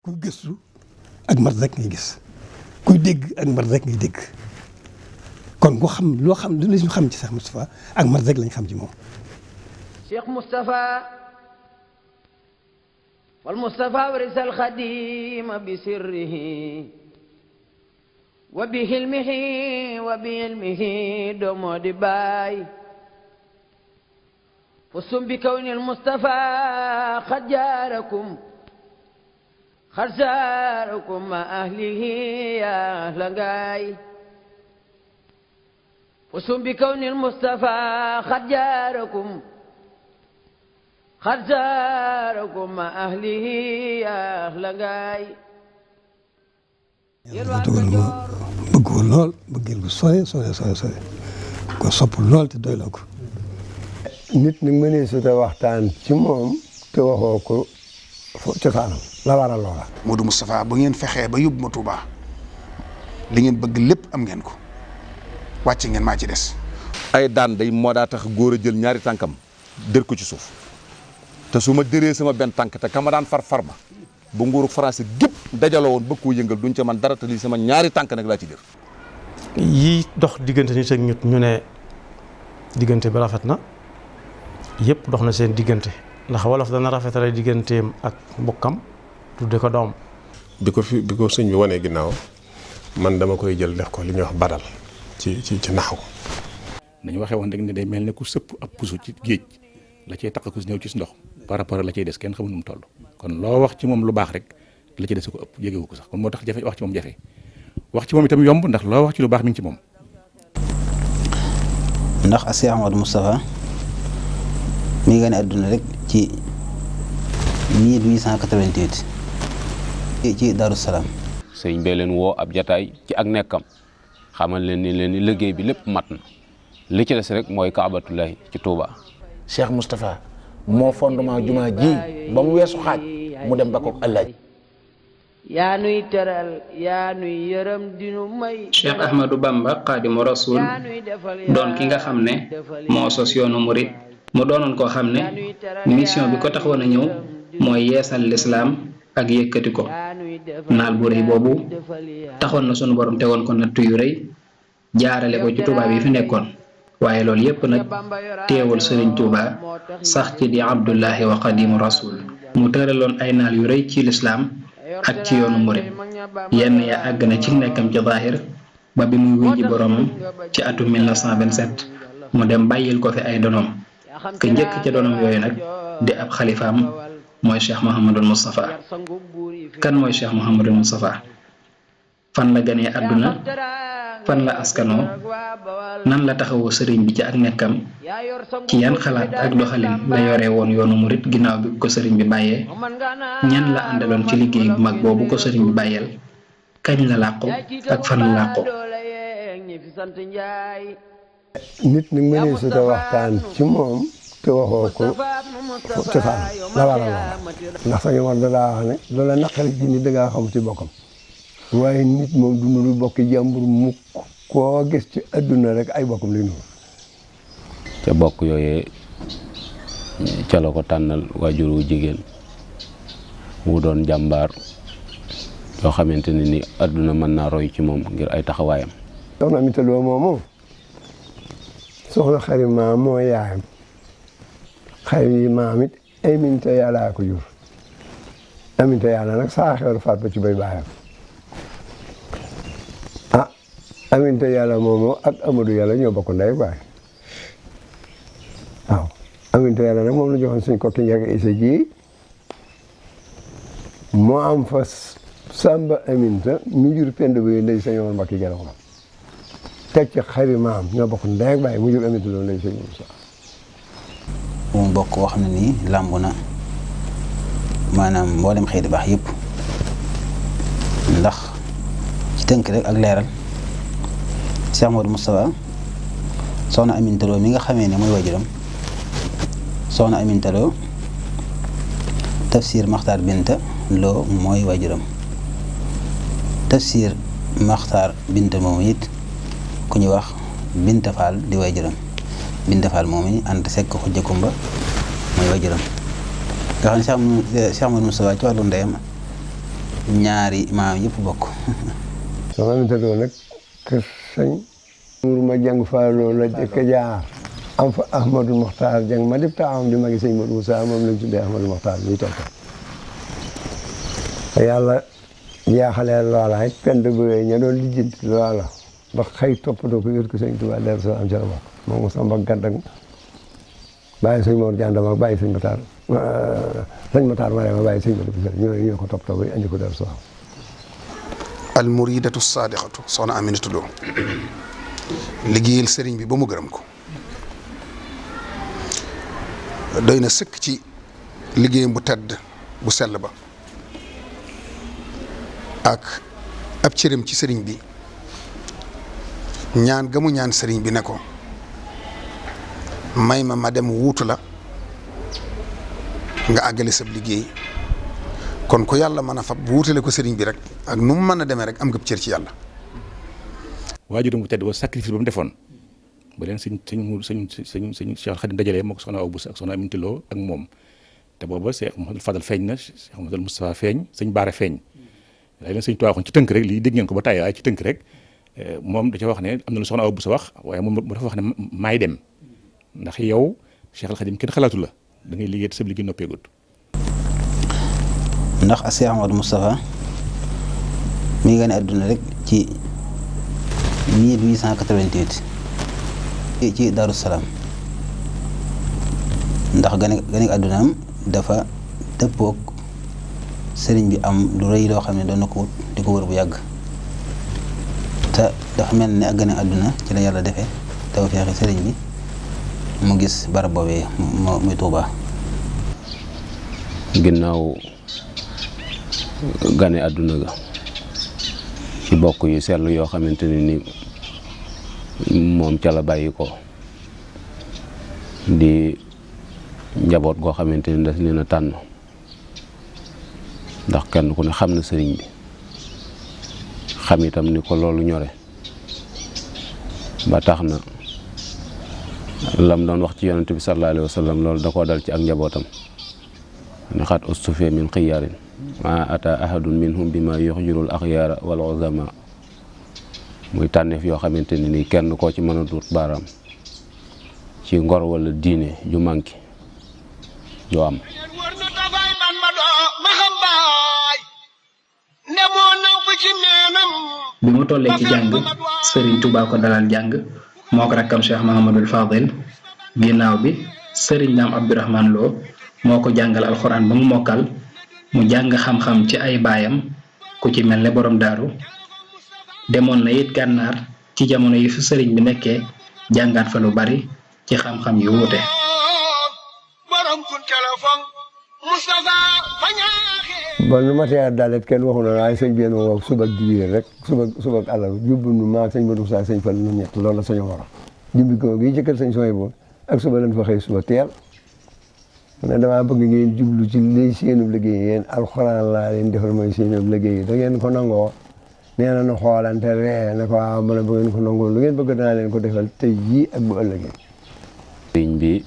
kuy gëstu ak mat rek ngay gis kuy dégg ak mat rek ngay dégg kon ku xam loo xam li ñu xam ci Cheikh Moustapha ak mat rek lañ xam ci moom. Cheikh Moustapha wal Moustapha warisal xadim bi sirrihi wa bi hilmihi wa bi ilmihi doomoo di baay fusum bi kawnil Moustapha xad jaarakum ma ahlihi ya ahla ngaay fusum bi kawnil Moustapha xad jaarakum ma ahlihi ya ahla ngaay yàlla dogal ma bëgg ko lool bëggeel ko sore ko sopp lool te doyloo ko. nit ñi mënee su te waxtaan ci moom te waxoo ko cosaanam la waral loola. Modou Moustapha bu ngeen fexee ba yóbbu ma Touba li ngeen bëgg lépp am ngeen ko wàcc ngeen maa ci des. ay daan day moo daa tax góor a jël ñaari tànkam dër ko ci suuf te su ma dëree sama benn tànk te ka ma daan far ma bu nguuru français gépp dajaloo woon bëgg koo yëngal duñ ca man dara te lii sama ñaari tànk nag laa ci dër. yii dox diggante nit ak nit ñu ne diggante bi rafet na yëpp dox na seen diggante ndax wolof dana rafetale digganteem ak mbokkam tudde ko doom. bi ko sëñ bi wanee ginnaaw man dama koy jël def ko li ñuy wax badal ci naxaw. nañu waxee woon rek ne day mel ne ku sëpp ab puso ci géej la cay taq ku si ñëw ci ndox par rapport la cay des kenn xamul nu mu toll kon loo wax ci moom lu baax rek la ci des ko ëpp jégewu ko sax kon moo tax jafe wax ci moom jafe wax ci moom itam yomb ndax loo wax ci lu baax mi ngi ci moom. ndax a Cheikh Ahmadou Moustapha mi ngi gane àdduna rek ci 1888 ci Darou Salaam. sëñ bee leen woo ab jataay ci ak nekkam xamal leen ni liggéey bi lépp mat na li ci des rek mooy Kaabatullahi ci Touba. Cheikh Moustapha moo fondement jumaa ji ba mu weesu xaaj mu dem ba ko ëllëg. yaa nuy teral yaa nuy yërëm dinu may. Cheikh Ahmadou Bamba Xaadimu Rasuul doon ki nga xam ne moo sos yoonu murit mu doonoon koo xam ne mission bi ko taxoon a ñëw mooy yeesal lislaam ak yëkkati ko naal bu rëy boobu taxoon na sunu borom tegoon ko nattu yu rëy jaarale ko ci tubaab yi fi nekkoon waaye loolu yépp nag teewul Sëriñ Tuuba sax ci di Abdullahi wa Xaadimu Rasuul mu tëraloon ay naal yu rëy ci lislaam ak ci yoonu murit yenn ya àgg na ci nekkam ci zaahir ba bi muy wuy ji boromam ci atum 1927 mu dem bàyyil ko fi ay donoom ke njëkk ca donoom yooyu nag di ab xalifaam mooy Cheikh Mouhamadul Moustapha. kan mooy Cheikh Mouhamadul Moustapha fan la ganee àdduna fan la askanoo nan la taxawoo sëriñ bi ci ak nekkam ci yan xalaat ak doxalin la yore woon yoonu murit ginnaaw bi ko sëriñ bi bàyyee ñan la àndaloon ci liggéey bu mag boobu ko sëriñ bi bàyyeel kañ la làqu ak fan la làqu. nit ñi mënee su te waxtaan ci moom te waxoo ko cosaan la waral loola. ndax sañu war dalaa wax ne loola naqari ji nit dangaa xam ci bokkam waaye nit moom du nuru bokki jàmbur mukk koo gis ci adduna rek ay bokkam li nuru. ca bokk yooyee ca la ko tànnal waajur wu jigéen mu doon jàmbaar yoo xamante ne ni adduna mën naa roy ci moom ngir ay taxawaayam. soxna Aminta Lo moomu soxna xari maam moo yaayam xari maam it Aminta Yàlla ko jur Aminta Yàlla nag saa xewar faat ba ci bay baayam Aminta Yàlla moomu ak Amadou Yàlla ñoo bokk ndey baay waaw Aminta Yàlla nag moom la joxoon suñ kokki njëkk isa ji moo am fa Samba Aminta mi jur pend bi ndey sañoon mbakki gën a teg ci xari maam ñoo bokk ndey baay mu jur Aminta loolu ndey sañoon sax mu bokk koo xam ne nii làmb na maanaam mboolem xëy di baax yëpp ndax ci tënk rek ak leeral Cheikh Modou Moustapha soxna Aminta Lo mi nga xamee ne mooy waajuram soxna Aminta Lo tafsir Maxtaar Binta Lo mooy waajuram tafsir Maxtaar Binta moomu it ku ñuy wax Binta Fall di waajuram Binta Fall moomu ànd sekk xujja kumba mooy waajuram nga xam ne Cheikh Modou Moustapha ci wàllu ndeyam ñaari maam yëpp bokk. soxna Aminta Lo nag kër sëñ Mourou ma jàng Fallou la jëkk a jaar am fa Ahmadou Mokhtar jàng ma def ta am di magi sëñ Modou Moussa moom lañ tuddee Ahmadou Mokhtar ñuy toog te yàlla jaaxalee loola it pend bu ña doon lijjanti loola ba xëy toppatoo ko yor ko sëñ Touba Darou Salaam ca la bokk moom mos a mbag gàndag bàyyi sëñ Mor Jandama bàyyi sëñ Matar Mariama bàyyi sëñ Modou ñoo ko toppatoo ba andi ko Darou Salaam. al muridatu sadiqatu soxna Aminata Lo liggéeyal sëriñ bi ba mu gërëm ko doy na sëkk ci liggéeyam bu tedd bu sell ba ak ab cëram ci sëriñ bi ñaan ga mu ñaan sëriñ bi ne ko may ma dem wuutu la nga àggale sab liggéey kon ku yàlla mën a fab wuutale ko sëriñ bi rek ak nu mu mën a demee rek am nga cër ci yàlla. waajuram bu tedd ba sacrifice ba mu defoon ba leen sëñ Cheikh Khadim dajalee moo ko soxna Awa Bousso ak soxna Aminata Lo ak moom te booba Cheikh Mouhamadou Fadal feeñ na Cheikh Mouhamadou Moustapha feeñ sëñ Baara feeñ waaye leen sëñ Tuubaa waxoon ci tënk rek lii dégg ngeen ko ba tàyyi waaye ci tënk rek moom da ca wax ne am na lu soxna Awa Bousso wax waaye moom dafa wax ne maay dem ndax yow Cheikh Khadim kenn xalaatu la da ngay liggéey te sa liggéey noppeegut. ndax Cheikh Mouhamadou Moustapha mi ngi gane àdduna rek ci 1888 ci Darou Salaam ndax gane àddunaam dafa dëppook sëriñ bi am lu rëy loo xam ne doon na ko wut di ko wër bu yàgg te dafa mel ne ak gane àdduna ci la yàlla defee taw feexi sëriñ bi mu gis barab boobee muy Tuubaa. ginnaaw gane àdduna ga ci bokk yu seetlu yoo xamante ne ni moom ca la bàyyi ko di njaboot goo xamante ni daf leen a tànn ndax kenn ku ne xam na sëriñ bi xam itam ni ko loolu ñore ba tax na lam doon wax ci yonent bi sallallahu alayhi wa sallam loolu da koo dal ci ak njabootam ne xat ustufee min xiyaarin ma ata ahadun minhum bi ma yuxjirul axyaara wal uzama muy tànneef yoo xamante ne ni kenn koo ci mën a duut baaraam ci ngor wala diine ju manqué joo am. bi mu tollee ci jàng Serigne Touba ko dalal jàng moo ko rakkam Cheikh Mahamadul Fadil ginnaaw bi Serigne Naam Abdourahman Lo moo ko jàngal alxuraan ba mu mokkal mu jàng xam-xam ci ay baayam ku ci mel ne borom daaru demoon na it gànnaar ci jamono yi fi sëriñ bi nekkee jàngaat fa lu bari ci xam-xam yu wuute. ba nu ma tee daal it kenn waxu na waaye sëñ bi wax suba ak dibéer rek suba ak àllarba jubbu nu maa sëñ Modou Moussa sëñ Fall nu ñett loolu la sañu war a jubbi ko gi jëkkal sëñ sooy boobu ak suba lañ fa xëy suba teel ne damaa bëgg ngeen jublu ci li seenub liggéey yéen alxuraan laa leen defal mooy seenub liggéey da ngeen ko nangoo nee na nu xoolante ree ne ko waaw ma ne bu ngeen ko nangoo lu ngeen bëgg danaa leen ko defal tey jii ak bu ëllëgee. sëriñ bi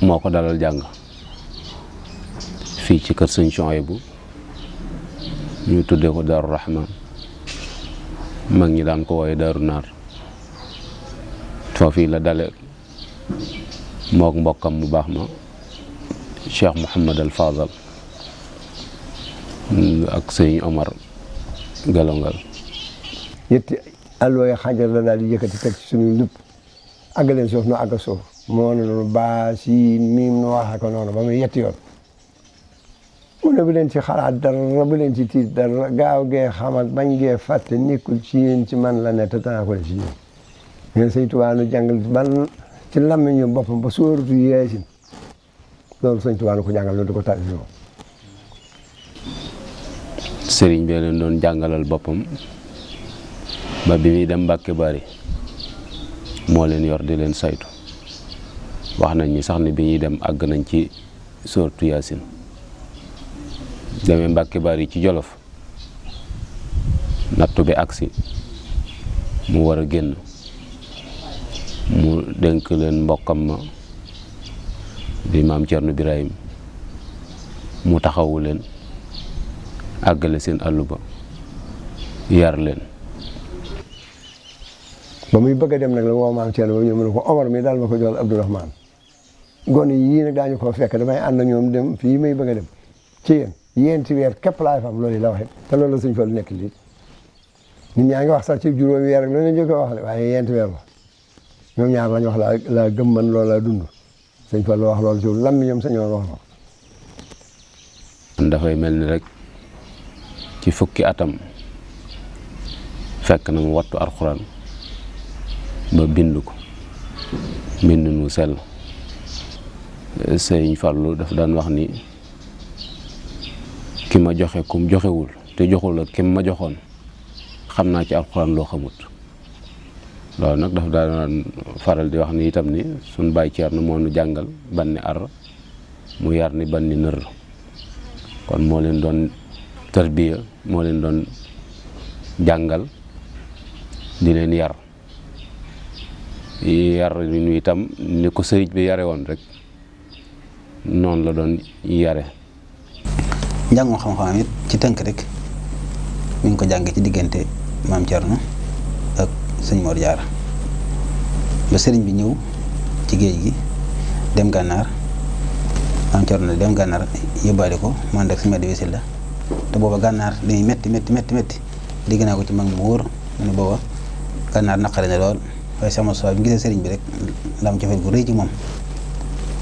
moo ko dalal jàng fii ci kër sëñ Souhaïbou ñu tuddee ko Daaru Rahman mag ñi daan ko wooye Daaru Naar foofii la dale mook mbokkam mu baax ma Cheikh Mouhamad al Fadal ak sëñ Omar Galongal. ñetti alluwa yi xajar la daal di yëkkati teg ci suñuy lupp àggaleen suuf nu àgg suuf moo ne noonu baa si miim nu waxee ko noonu ba muy yetti yoon mu ne bu leen ci xalaat dara bu leen ci tiit dara gaaw gee xam ak bañ gee fàtte nekkul ci yéen ci man la ne te danaa ko def ci yéen ñeen sëñ Tuubaa nu jàngal ban ci làmmiñu boppam ba sóoratu Yaasin loolu sëñ Tuubaa nu ko jàngal loolu di ko tàgg moom sëriñ bi leen doon jàngalal boppam ba bi muy dem Mbàkke Bari moo leen yor di leen saytu wax nañ ni sax ni bi ñuy dem àgg nañ ci sóoratu Yaasin demee Mbàkke Bari ci Jolof nattu bi agsi mu war a génn mu dénk leen mbokkam ma di maam Cerno Birahim mu taxawu leen àggale seen àllu ba yar leen. ba muy bëgg a dem nag la woo maam Thierno ba ñëw mu ne ko Omar mi daal ma ko jox Abdourahmane gone yii nag daañu ko fekk damay ànd ak ñoom dem fii may bëgg a dem ci yéen ci weer képp laay fam loolu la waxee te loolu la sëñ Fallu nekk lii nit ñaa ngi wax sax ci juróomi weer rek loolu la jëkk a wax de waaye yéenti weer la ñoom ñaar lañ wax laa gëm man loolu laa dund sëñ Fallu wax loolu ci lam mi ñoom sañoon wax na kon dafay mel ni rek ci fukki atam fekk na mu wattu alxuraan ba bind ko mbind nu sell. Sëñ Fallu daf daan wax ni ki ma joxe kum joxewul te joxul la kim ma joxoon xam naa ci alxuraan loo xamut. loolu nag daf daan faral di wax ni itam ni suñ Baay Ceerno moo nu jàngal banni ar mu yar ni banni nër kon moo leen doon tarbiya moo leen doon jàngal di leen yar ñu itam ni ko sëriñ bi yare woon rek noonu la doon yare. njàngum xam-xam it ci tënk rek mi ngi ko jànge ci diggante maam Thierno ak sëñ Mor Diarra ba sëriñ bi ñëw ci géej gi dem gànnaar maam Thierno dem gànnaar yóbbaale ko man rek si mbedd wisil la te booba gànnaar dañuy metti dégg naa ko ci mag mu wóor mu ne booba gànnaar naqare ne lool waaye sama soo bi gisee sëriñ bi rek la am cofeel gu rëy ci moom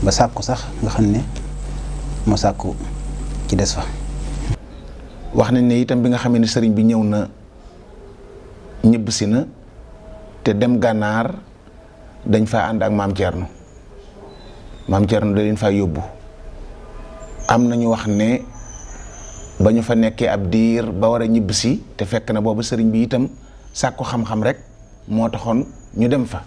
ba sàkku sax nga xam ne moo sàkku ci des fa. wax nañ ne itam bi nga xamee ne sëriñ bi ñëw na ñibbisi na te dem gànnaar dañ fa ànd ak maam Thierno da leen fa yóbbu am na ñu wax ne ba ñu fa nekkee ab diir ba war a ñibbisi te fekk na boobu sëriñ bi itam sàkku xam-xam rek moo taxoon ñu dem fa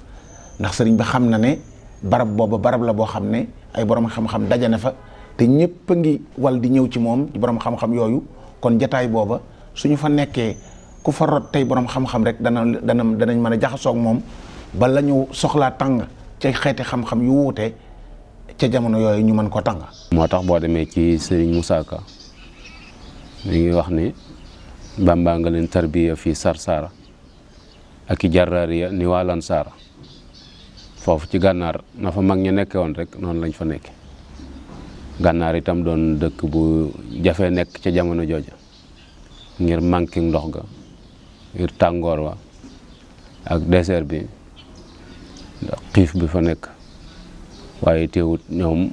ndax sëriñ bi xam na ne barab booba barab la boo xam ne ay borom xam-xam dajane fa te ñëpp a ngi wal di ñëw ci moom borom xam-xam yooyu kon jataay booba suñu fa nekkee ku fa rot tey borom xam-xam rek danañ mën a jaxasoog moom ba la ñu soxlaa tàng ca xeeti xam-xam yu wuute ca jamono yooyu ñu mën ko tàng. moo tax boo demee ci Serigne Moussa Ka mi ngi wax ni Bàmba nga leen tarbiya fii Sarsara ak i jarraariya ni waa Lansara foofu ci gànnaar na fa mag ñi nekke woon rek noonu lañ fa nekke gànnaar itam doon dëkk bu jafe nekk ca jamono jooja ngir manqué ndox ga ngir tàngoor wa ak désert bi xiif bi fa nekk waaye teewut ñoom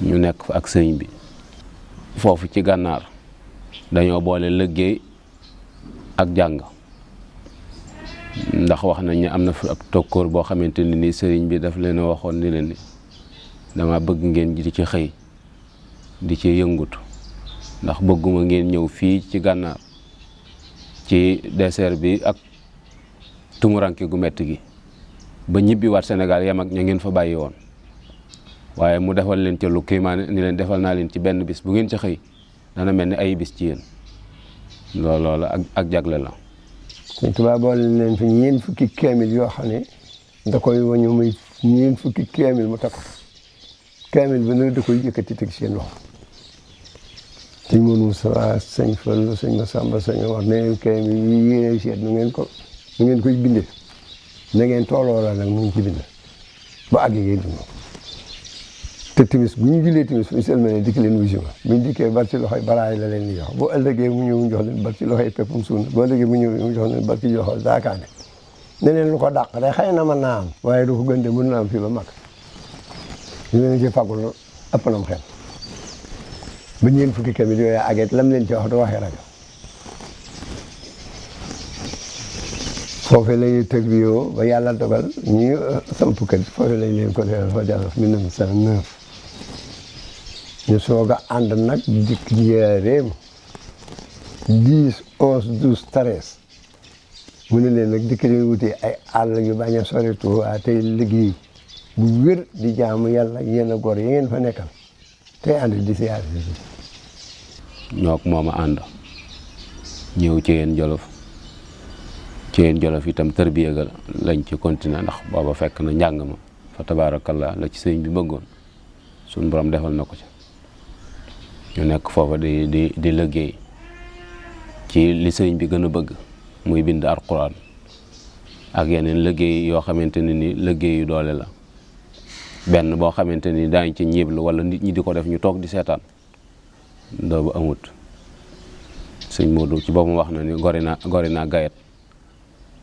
ñu nekk fa ak sëriñ bi foofu ci gànnaar dañoo boole liggéey ak jàng ndax wax nañ ne am na fi ab tokkoor boo xamante ni nii sëriñ bi daf leen a waxoon ni leen ni dama bëgg ngeen di ci xëy di ci yëngutu ndax bëgguma ngeen ñëw fii ci gànnaar ci désert bi ak tumuranke gu metti gi ba ñibbi waat Sénégal yam ak ña ngeen fa bàyyi woon waaye mu defal leen ca lu kiimaane ni leen defal naa leen ci benn bis bu ngeen ca xëy dana mel ni ay bis ci yéen loolu la ak jagle la. Sëñ Tuubaa boole leen fi ñeent fukki kaamil yoo xam ne da koy wañu muy ñeent fukki kaamil mu takk kaamil ba nag da koy yëkkati teg seen loxo sëñ Moodu Mustafaa sëñ Fallu sëñ Masamba sëñ Omar ne leen kaamil yi yéene seet nu ngeen koy bindee na ngeen tooloo la nag mu ngi ci bind ba àgg ngeen dund te timis bu ñu julee timis fu ñu selmane dikk leen wuyu ma bu ñu dikkee bar ci loxoy baraay la leen di jox boo ëllëgee mu ñëw mu jox leen bar ci loxoy peppum suuna boo ëllëgee mu ñëw mu jox leen bar ci loxoy daakaane ne leen lu ko dàq de xëy na mën naa am waaye du ko gën de mën na am fii ba mag ñu leen ci fàggul ëpp na mu xel ba ñeen fukki kamil yooyu àgget lam leen ci wax du waxee rajo foofee la ñuy tërbiyoo ba yàlla dogal ñi samp kër foofee lañ leen ko defal fa jàll 1909 ñu soog a ànd nag dikk njaareem 10 11 12 13 mu ne leen nag dikk leen wuti ay àll yu bañ a sori Tuubaa tey liggéey bu wér di jaamu yàlla yéen a góor yi ngeen fa nekkal tey ànd di siyaare si ñoo ko moom a ànd ñëw ci yéen Jolof ci yéen Jolof itam tërbiya ga lañ ci continuer ndax booba fekk na njàng ma fa tabaarakallah la ci sëñ bi bëggoon suñ borom defal na ko ci ñu nekk foofa di liggéey ci li sëriñ bi gën a bëgg muy bind alxuraan ak yeneen liggéey yoo xamante ne ni liggéeyu doole la benn boo xamante ni daañu ci ñiiblu wala nit ñi di ko def ñu toog di seetaan doobu amut sëñ Modou ci boppam wax na ni gori naa gayet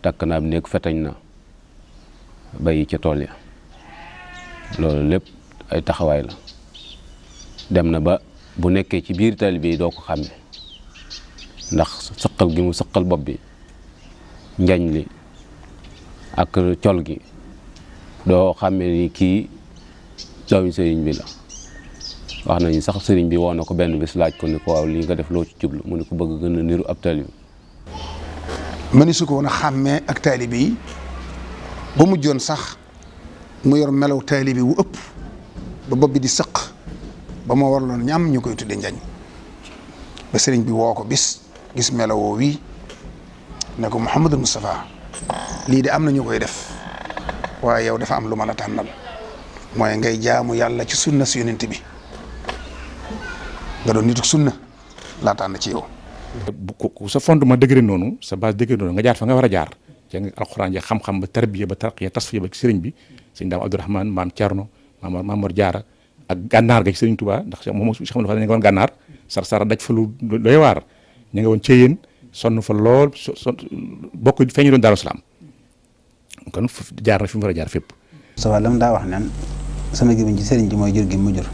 takk naa ab néeg fetañ na bàyyi ca tool ya loolu lépp ay taxawaay la dem na ba bu nekkee ci biir taalibe yi doo ko xàmme ndax sëqal gi mu sëqal bopp bi njañ li ak col gi doo xàmme ni kii doomi sëriñ bi la wax nañu sax sëriñ bi woo na ko benn bis laaj ko ni ko waaw lii nga def loo ci jublu mu ne ko bëgg gën a niru ab taalibe mëni su ko woon a xàmmee ak taalibe yi ba mujjoon sax mu yor melaw taalibe wu ëpp ba bopp bi di sëq ba ma warloon ñam ñu koy tudde njañ ba sëriñ bi woo ko bis gis melawoo wii ne ko Mouhamadul Moustapha lii de am na ñu koy def waaye yow dafa am lu ma la tànnal mooy ngay jaamu yàlla ci sunna si yonent bi nga doon nituk sunna laa tànn ci yow. ku sa fondement dëgëre noonu sa base dëgëre noonu nga jaar fa nga war a jaar ci nga alxuraan ja xam-xam ba tarbiya ba tarqiya tasfiya ba ci sëriñ bi sëñ Daam Abdourahmane maam Thierno maam Mor Diarra ak gànnaar ga ci sëriñ Touba ndax moom xam ne fa nga woon gànnaar sar daj fa lu doy waar ñu nga woon Ceyeen sonn fa lool bokk feeñu doon Daaru Salaam kon jaar na fi mu war a jaar fépp. Moustapha lam daa wax naan sama gémmiñ ci sëriñ bi mooy jur gi mu jur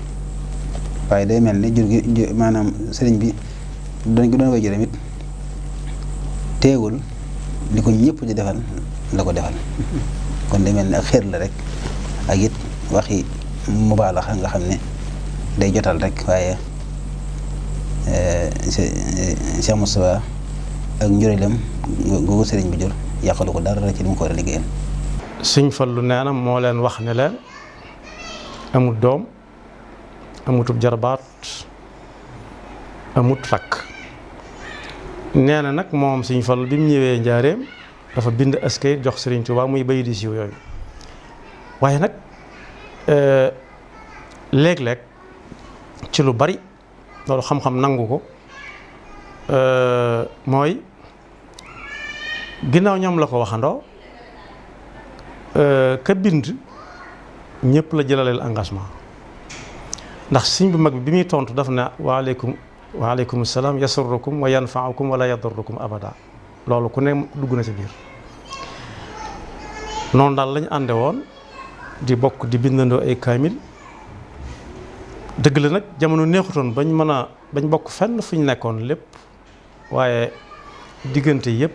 waaye day mel ni jur gi maanaam sëriñ bi doon koy jur tamit teewul li ko ñëpp di defal la ko defal kon day mel ni ak xeer la rek ak it waxi mubaalaxa nga xam ne day jotal rek waaye Cheikh Moustapha ak njureelam googu sëriñ bi jur yàqalu ko dara ci li mu ko war a liggéeyal. Sëñ Fallu nee na moo leen wax ne leen amut doom amutub jarbaat amut rakk nee na nag moom Sëñ Fallu bi mu ñëwee njaareem dafa bind askay jox Sëriñ Tuubaa muy bay di siiw yooyu waaye nag léeg-léeg ci lu bari loolu xam-xam nangu ko mooy ginnaaw ñoom la ko waxandoo ka bind ñëpp la jëlaleel engagement ndax sëñ bu mag bi muy tontu daf ne waaleykum salaam yasurrukum wa yanfaukum wala yadurrukum abada loolu ku ne dugg na ci biir noonu daal lañu ànde woon di bokk di bindandoo ay kaamil dëgg la nag jamono neexutoon bañ bokk fenn fu ñu nekkoon lépp waaye diggante yëpp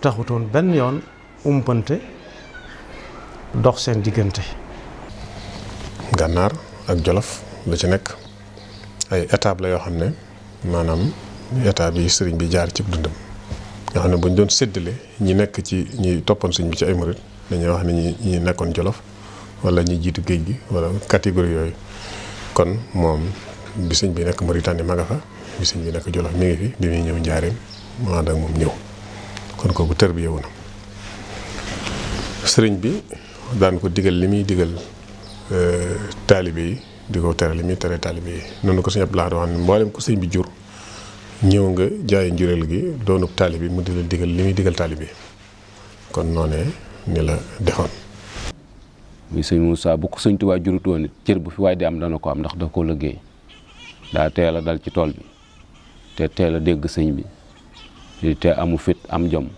taxutoon benn yoon umpante dox seen diggante. Gànnaar ak Jolof la ci nekk ay étape la yoo xam ne maanaam étape yi sëriñ bi jaar ci dundam nga xam ne bu ñu doon séddale ñi nekk ci ñi toppoon sëriñ bi ci ay murit dañuy wax ne ñi nekkoon Jolof wala ñi jiitu géej gi wala catégorie yooyu kon moom bi sëriñ bi nekk Mauritanie ma nga fa bi sëriñ bi nekk Jolof mi ngi fi bi muy ñëw njaareem mu ànd ak moom ñëw kon kooku tër bi yeewu na sëriñ bi daan ko digal li muy digal taalibe yi di ko tere li muy tere taalibe yi noonu ko sëñ Abdoulaye wax ne mboolem ko sëñ bi jur ñëw nga jaay njureel gi doonub taalibe mu di la digal li muy digal taalibe kon noonee ni la defoon. muy sëñ Moussa bu ko sëñ Tuubaa jurut woon it cër bu fi waay di am dana ko am ndax da koo liggéey daa teel a dal ci tool bi te teel a dégg sëñ bi te amu fit am jom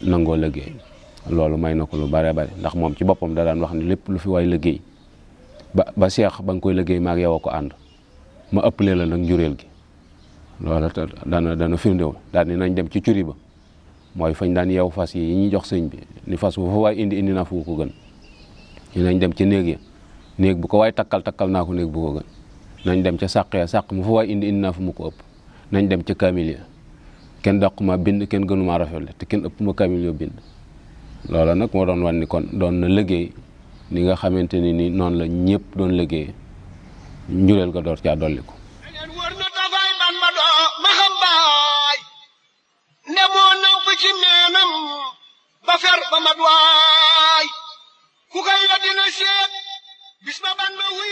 nangoo liggéey loolu may na ko lu bare bare ndax moom ci boppam da daan wax ni lépp lu fi waay liggéey ba Seex ba nga koy liggéey maag yow a ko ànd ma ëppalee la nag njureel gi loolu dana firndéw daal ni nañ dem ci curi ba mooy fañ daan yeew fas yi ñuy jox sëñ bi ni fas bu fa waay indi naa fu ko gën ñu nañ dem ci néeg ya néeg bu ko waay takkal naa ko néeg bu ko gën nañ dem ca sàq ya sàq mu fa waay indi naa fu mu ko ëpp nañ dem ca kaamil ya kenn dàquma bind kenn gënuma rafetle te kenn ëpp ma kaamil yoo bind loola nag moo doon wan ni kon doon na liggéey ni nga xamante ni noonu la ñëpp doon liggéey njureel ga door caa dolli ko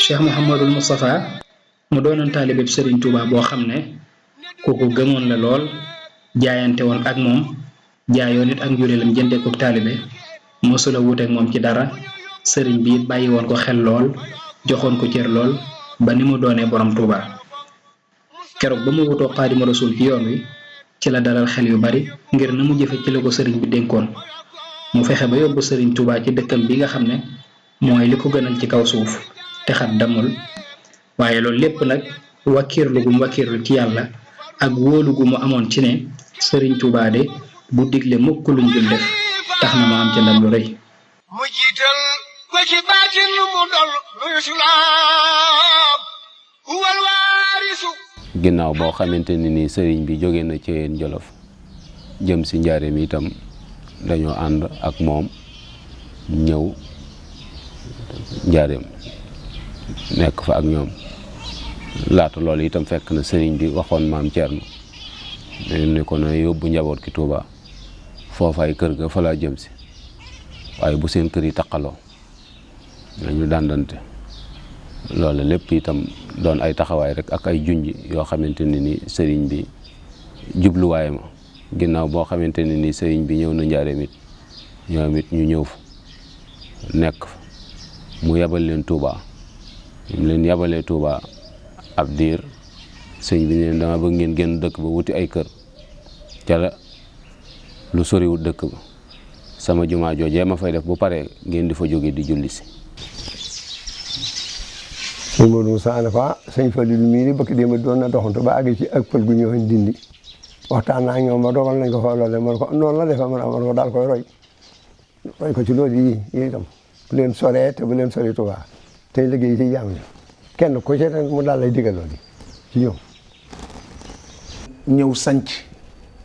Cheikh Mouhamadul Moustapha mu doonoon taalibeb Serigne Touba boo xam ne kooku gëmoon la lool jaayante woon ak moom jaayoon it ak njureelam jëndee ko taalibe mosula wuuteeg moom ci dara sëriñ bi it bàyyi woon ko xel lool joxoon ko cër lool ba ni mu doonee borom Tuuba keroog ba mu wutoo Xaadimu Rasuul ci yoon wi ci la dalal xel yu bari ngir na mu jëfe ci la ko sëriñ bi dénkoon mu fexe ba yóbbu sëriñ Tuuba ci dëkkam bi nga xam ne mooy li ko gënal ci kaw suuf te xat damul waaye loolu lépp nag wakkiirlu gu mu wakkiirlu ci yàlla ak wóolu gu mu amoon ci ne sëriñ Tuuba de bu digle mukk luñ dul def tax na mu am ci ndam lu rëy mu jiital ko ci baatin lu mu dol lu islaam huwal waarisu ginnaaw boo xamante ni nii sëriñ bi jóge na ci yéen Jolof jëm si njaareem itam dañoo ànd ak moom ñëw njaareem nekk fa ak ñoom laata loolu itam fekk na sëriñ bi waxoon maam Thierno ne ko na yóbbu njaboot ki Touba foofaay kër ga fa laa jëm si waaye bu seen kër yi taqaloo nañu dàndante loolu lépp itam doon ay taxawaay rek ak ay junj yoo xamante ne ni sëriñ bi jubluwaay ma ginnaaw boo xamante ne ni sëriñ bi ñëw na njaareem it ñoom it ñu ñëw fa nekk fa mu yabal leen Touba mu leen yabalee Touba ab diir sëñ bi ne dama bëgg ngeen génn dëkk ba wuti ay kër ca la lu soriwut dëkk ba sama jumaa joojee ma fay def bu paree ngeen di fa jóge di julli si. sëñ Modou Moussa ne fa sëñ Fallou mii ni bëkk démb doon na doxantu ba àgg ci ak pël gu ñëwoon dindi waxtaan naa ak ñoom ba dogal nañ ko fa loole man ko noonu la defee man ko daal koy roy ko ci loolu yi itam bu leen soree te bu leen sori Tuubaa tey liggéey ci jàmm ñi kenn ku ci mu daal lay digal loolu ci ñoom. ñëw sanc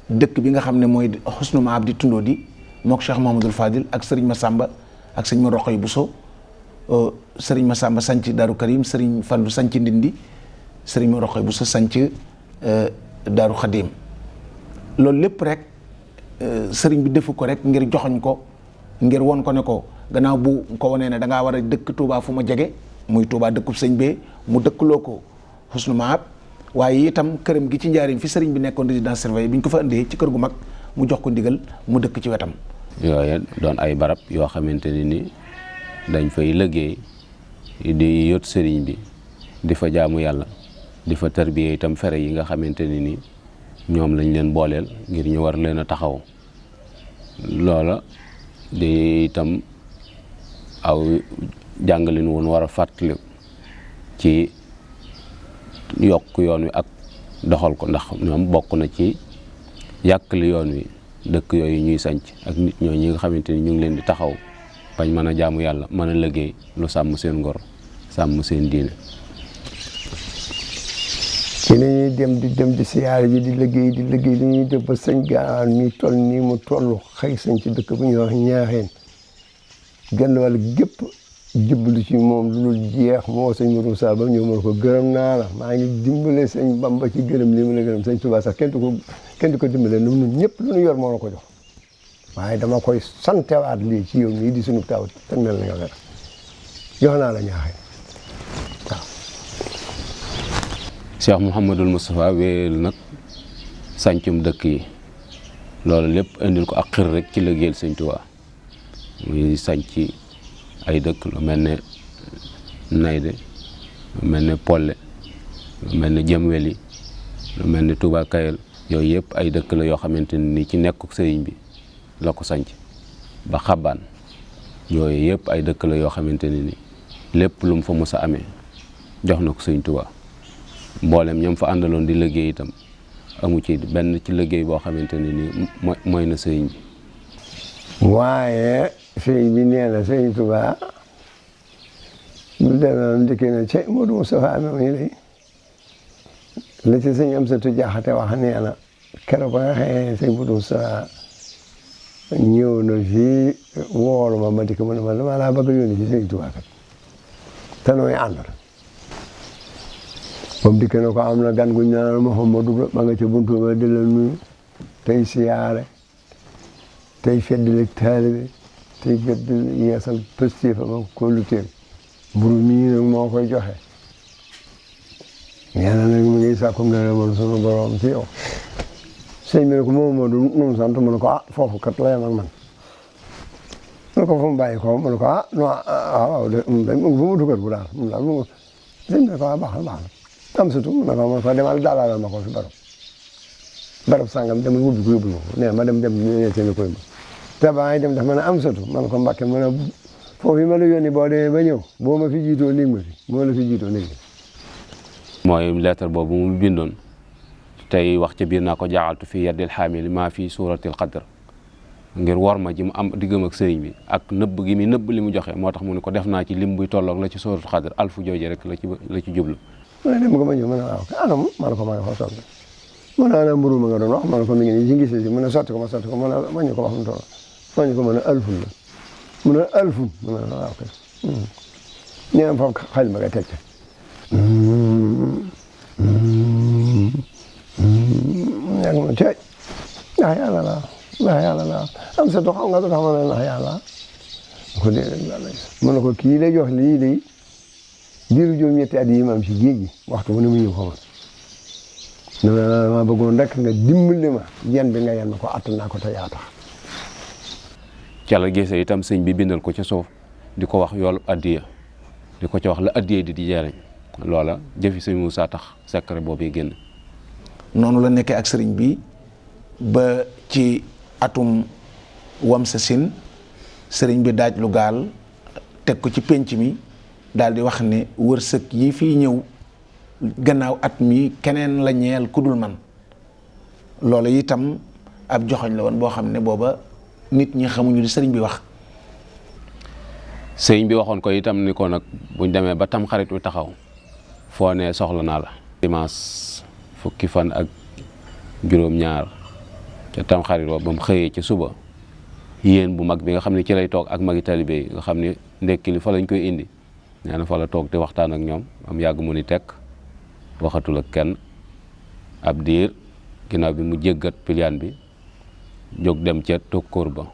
dëkk bi nga xam ne mooy Husnu Maab di tundoo di mook Cheikh Mahamadul Fadil ak Serigne Massamba ak sëñ ma Roqoy Bousso Serigne Massamba sanc Daaru Karim Serigne Fallu sanc Ndindi Serigne ma Roqoy Bousso sanc Daaru Xadim loolu lépp rek Serigne bi defu ko rek ngir joxoñ ko ngir won ko ne ko gannaaw bu ko wanee ne da ngaa war a dëkk Touba fu ma jege muy Touba dëkkub sëñ bee mu dëkkloo ko Husnu Maab waaye itam këram gi ci njaarim fi sëriñ bi nekkoon résidence surveillée bi ñu ko fa indee ci kër gu mag mu jox ko ndigal mu dëkk ci wetam. yooyu doon ay barab yoo xamante ne ni dañ fay liggéey di yot sëriñ bi di fa jaamu yàlla di fa tarbiye itam fere yi nga xamante ne ni ñoom lañ leen booleel ngir ñu war leen a taxaw loola di itam aw jàngalin woon war a fàttali ci yokk yoon wi ak doxal ko ndax ñoom bokk na ci yàkkali yoon wi dëkk yooyu ñuy sanc ak nit ñoo ñi nga xamante ni ñu ngi leen di taxaw bañ mën a jaamu yàlla mën a liggéey lu sàmm seen ngor sàmm seen diine. ci la ñuy dem di siyaare ji di liggéey li ñuy def ba sëñ Gaawaan mi toll nii mu toll xëy sañ ci dëkk bu ñuy wax Ñaaxeen genn wàll gépp jublu ci moom lu dul jeex moo sëñ Modou Moussa ba ñëw mën ko gërëm naa la maa ngi dimbale sëñ Bamba ci gërëm li mu la gërëm sëñ Touba sax kenn du ko dimbale ñun ñëpp lu ñu yor moo la ko jox waaye dama koy santewaat lii ci yow mii di sunu taw te mel na nga ver jox naa la Ñaaxeen waaw. Cheikh Mouhamadul Moustapha wéyal nag sàncum dëkk yi loolu lépp indil ko ak xir rek ci liggéeyal sëñ Touba muy sànc ay dëkk lu mel ne Nayde lu mel ne Polle lu mel ne Jëmweli lu mel ne Touba Kayel yooyu yëpp ay dëkk la yoo xamante ni ci nekkuk sëriñ bi la ko sanc ba Xabaan yooyu yëpp ay dëkk la yoo xamante ni lépp lu mu fa mos a amee jox na ko sëriñ Touba mboolem ñoom fa àndaloon di liggéey itam amu ci benn ci liggéey boo xamante ni mooy na sëriñ bi. waaye sëriñ bi nee na sëriñ Touba bu demee ndikkee na ci Modou Moustapha amee muy lay la ci sëñ Amsatu Jaxate wax nee na keroog ba nga xëyee sëñ Modou Moustapha ñëw na fii woolu ma dikk ma ne ma dama laa bëgg a yónni ci sëriñ Touba kat te nooy àndal moom dikk na ko am na gan gu ñu naan Mouhamadou ma nga ca buntu ba di la nuyu tey siyaare tey feddali taalibe tey feddali yeesal pëstéefa ma ko lu teel mburu mii nag moo koy joxe nee na nag mu ngi sàkku ngërëmal sunu borom ci yow sëñ bi ne ko moom du nu mu sant mu ne ko ah foofu kat la yem ak man mu ne ko fu mu bàyyi ko mu ne ko ah non waaw de fu mu dugal bu daal mu daal mu sëñ bi ne ko ah baax na am surtout mu ne ko demal daalaalal ma ko fi barab sàngam demal wubbi ko yóbbu ma ko nee ma dem ñetteel koy ma te ba ngay dem daf ma ne am surtout man ko Mbàkke mu ne foofu yi ma la yónni boo demee ba ñëw boo ma fi jiitoo néeg ma fi moo la fi jiitoo néeg ma mooy lettre boobu mu bindoon tey wax ca biir naa ko jaaxaltu fii yaddil xaamili maa fii suuratil qadr ngir wor ma ji mu am diggam ak sëriñ bi ak nëbb gi mi nëbb li mu joxe moo tax mu ne ko def naa ci lim buy tolloog la ci suuratul qadr alfu jooje rek la ci jublu. mu ne dem nga ma ñëw ma ne waaw anam ma ne ko ma nga fa toog mu ne ana mburu ma nga doon wax ma ne ko mi ngi nii ci ngis si mu ne sotti ko ma sotti ko mu ne ma ñu ko wax mu toll ma ñu ko mën a alfun la mu ne alfun mu ne waaw kay ñeen foofu xel ma nga teg ca yàgg ma tey ndax yàlla la ndax yàlla la am sa dox xam nga dox ma ne ndax yàlla ko déedéet yàlla mu ne ko kii lay jox lii lay diiru juróom-ñetti at yi ma am si géej gi waxtu bu ne mu ñëw xamal ma bëggoon rek nga dimbali ma yan bi nga yan ma ko attan naa ko te yaa tax ca la gisee itam sëñ bi bindal ko ca suuf di ko wax yoolu addiya di ko ca wax la addiya di jariñ loola jëfi sëñ Moussa tax secret boobu génn. noonu la nekkee ak sëriñ bi ba ci atum wamsa sin sëriñ bi daaj lu gaal teg ko ci pénc mi daal di wax ne wërsëg yi fii ñëw gannaaw at mi keneen la ñeel ku dul man loola itam ab joxoñ la woon boo xam ne booba nit ñi xamuñu li sëriñ bi wax. sëriñ bi waxoon ko itam ni ko nag buñ demee ba tam xarit wi taxaw foo ne soxla naa la. dimanche fukki fan ak juróom-ñaar ca tam xarit wa ba mu xëyee ci suba yéen bu mag bi nga xam ne ci lay toog ak magi talibé yi nga xam ne ndekki li fa lañ koy indi nee na fa la toog di waxtaan ak ñoom am yàgg mu ni tekk waxatul ak kenn ab diir ginnaaw bi mu jéggat piliyaan bi jóg dem ca tokkóor ba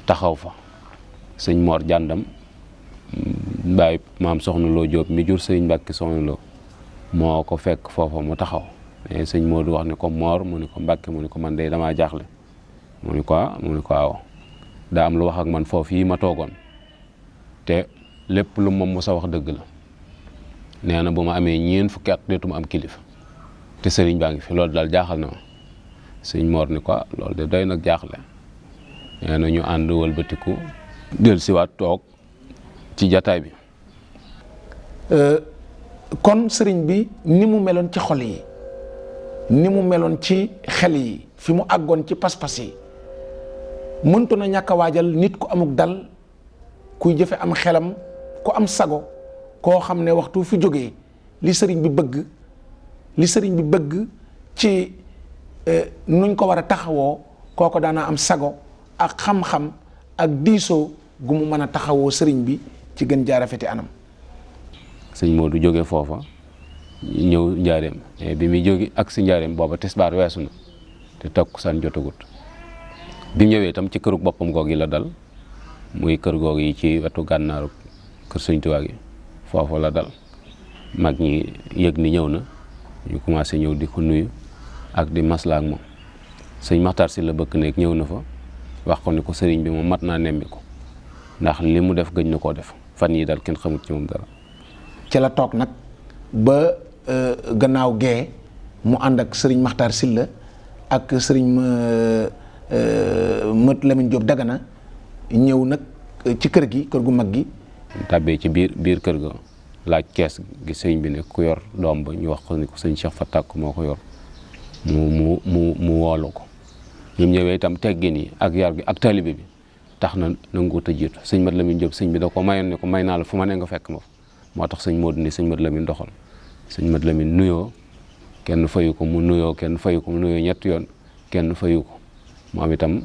taxaw fa sëñ Mor jàndam bàyyi maam soxna Loo Jóob mi jur sëñ Mbàkke soxna Loo moo ko fekk foofa mu taxaw mais sëñ Modou wax ni ko Mor mu ni ko Mbàkke mu ni ko man de damaa jaaxle mu ni ko waaw daa am lu wax ak man foofu yi ma toogoon te lépp lu moom mos a wax dëgg la nee na bu ma amee ñeen fukki at deetuma am kilifa te sëriñ baa ngi fi loolu daal jaaxal na ma sëñ Mor ni ko loolu de doy nag jaaxle nee na ñu ànd wëlbatiku del siwaat toog ci jataay bi. kon sëriñ bi ni mu meloon ci xol yi ni mu meloon ci xel yi fi mu àggoon ci pas-pas yi mëntu na ñàkk a waajal nit ku amuk dal kuy jëfe am xelam ku am sago koo xam ne waxtu fi jógee li sëriñ bi bëgg ci nuñ ko war a taxawoo kooko daana am sago ak xam-xam ak diisoo gu mu mën a taxawoo sëriñ bi ci gën jaarafeti anam. sëñ Modou jóge foofa ñëw njaareem bi muy jóge ak si njaareem booba tisbaar weesu na te takkusaan jotagut bi ñëwee itam ci këru boppam googi la dal muy kër googu yi ci wetu gànnaaru kër sëñ Tuubaa gi foofu la dal mag ñi yëg ni ñëw na ñu commencé ñëw di ko nuyu ak di maslaa ak moom sëñ Maxtaar si la bëkk nekk ñëw na fa wax ko ni ko sëriñ bi moom mat naa nemmi ko ndax li mu def gëj na koo def fan yi dal kenn xamut ci moom dara. ci la toog nag ba gannaaw gee mu ànd ak sëriñ Maxtaar Silla ak sëriñ Mët Lamin Jóob Dagana ñëw nag ci kër gi kër gu mag gi. tàbbee ci biir kër ga laaj kees gi sëñ bi ne ku yor doom ba ñu wax ko ni ko sëñ Cheikh Fatak moo ko yor mu woolu ko ñu ñëwee itam teggin yi ak yar gi ak taalibe bi tax na nanguut a jiitu sëñ Mët Lamin Jóob sëñ bi da ko mayoon ne ko may naa la fu ma ne nga fekk ma fa moo tax sëñ Modou ni sëñ Mët Lamin doxal sëñ Mët Lamin nuyoo kenn fayu ko mu nuyoo kenn fayu ko mu nuyoo ñetti yoon kenn fayu ko moom itam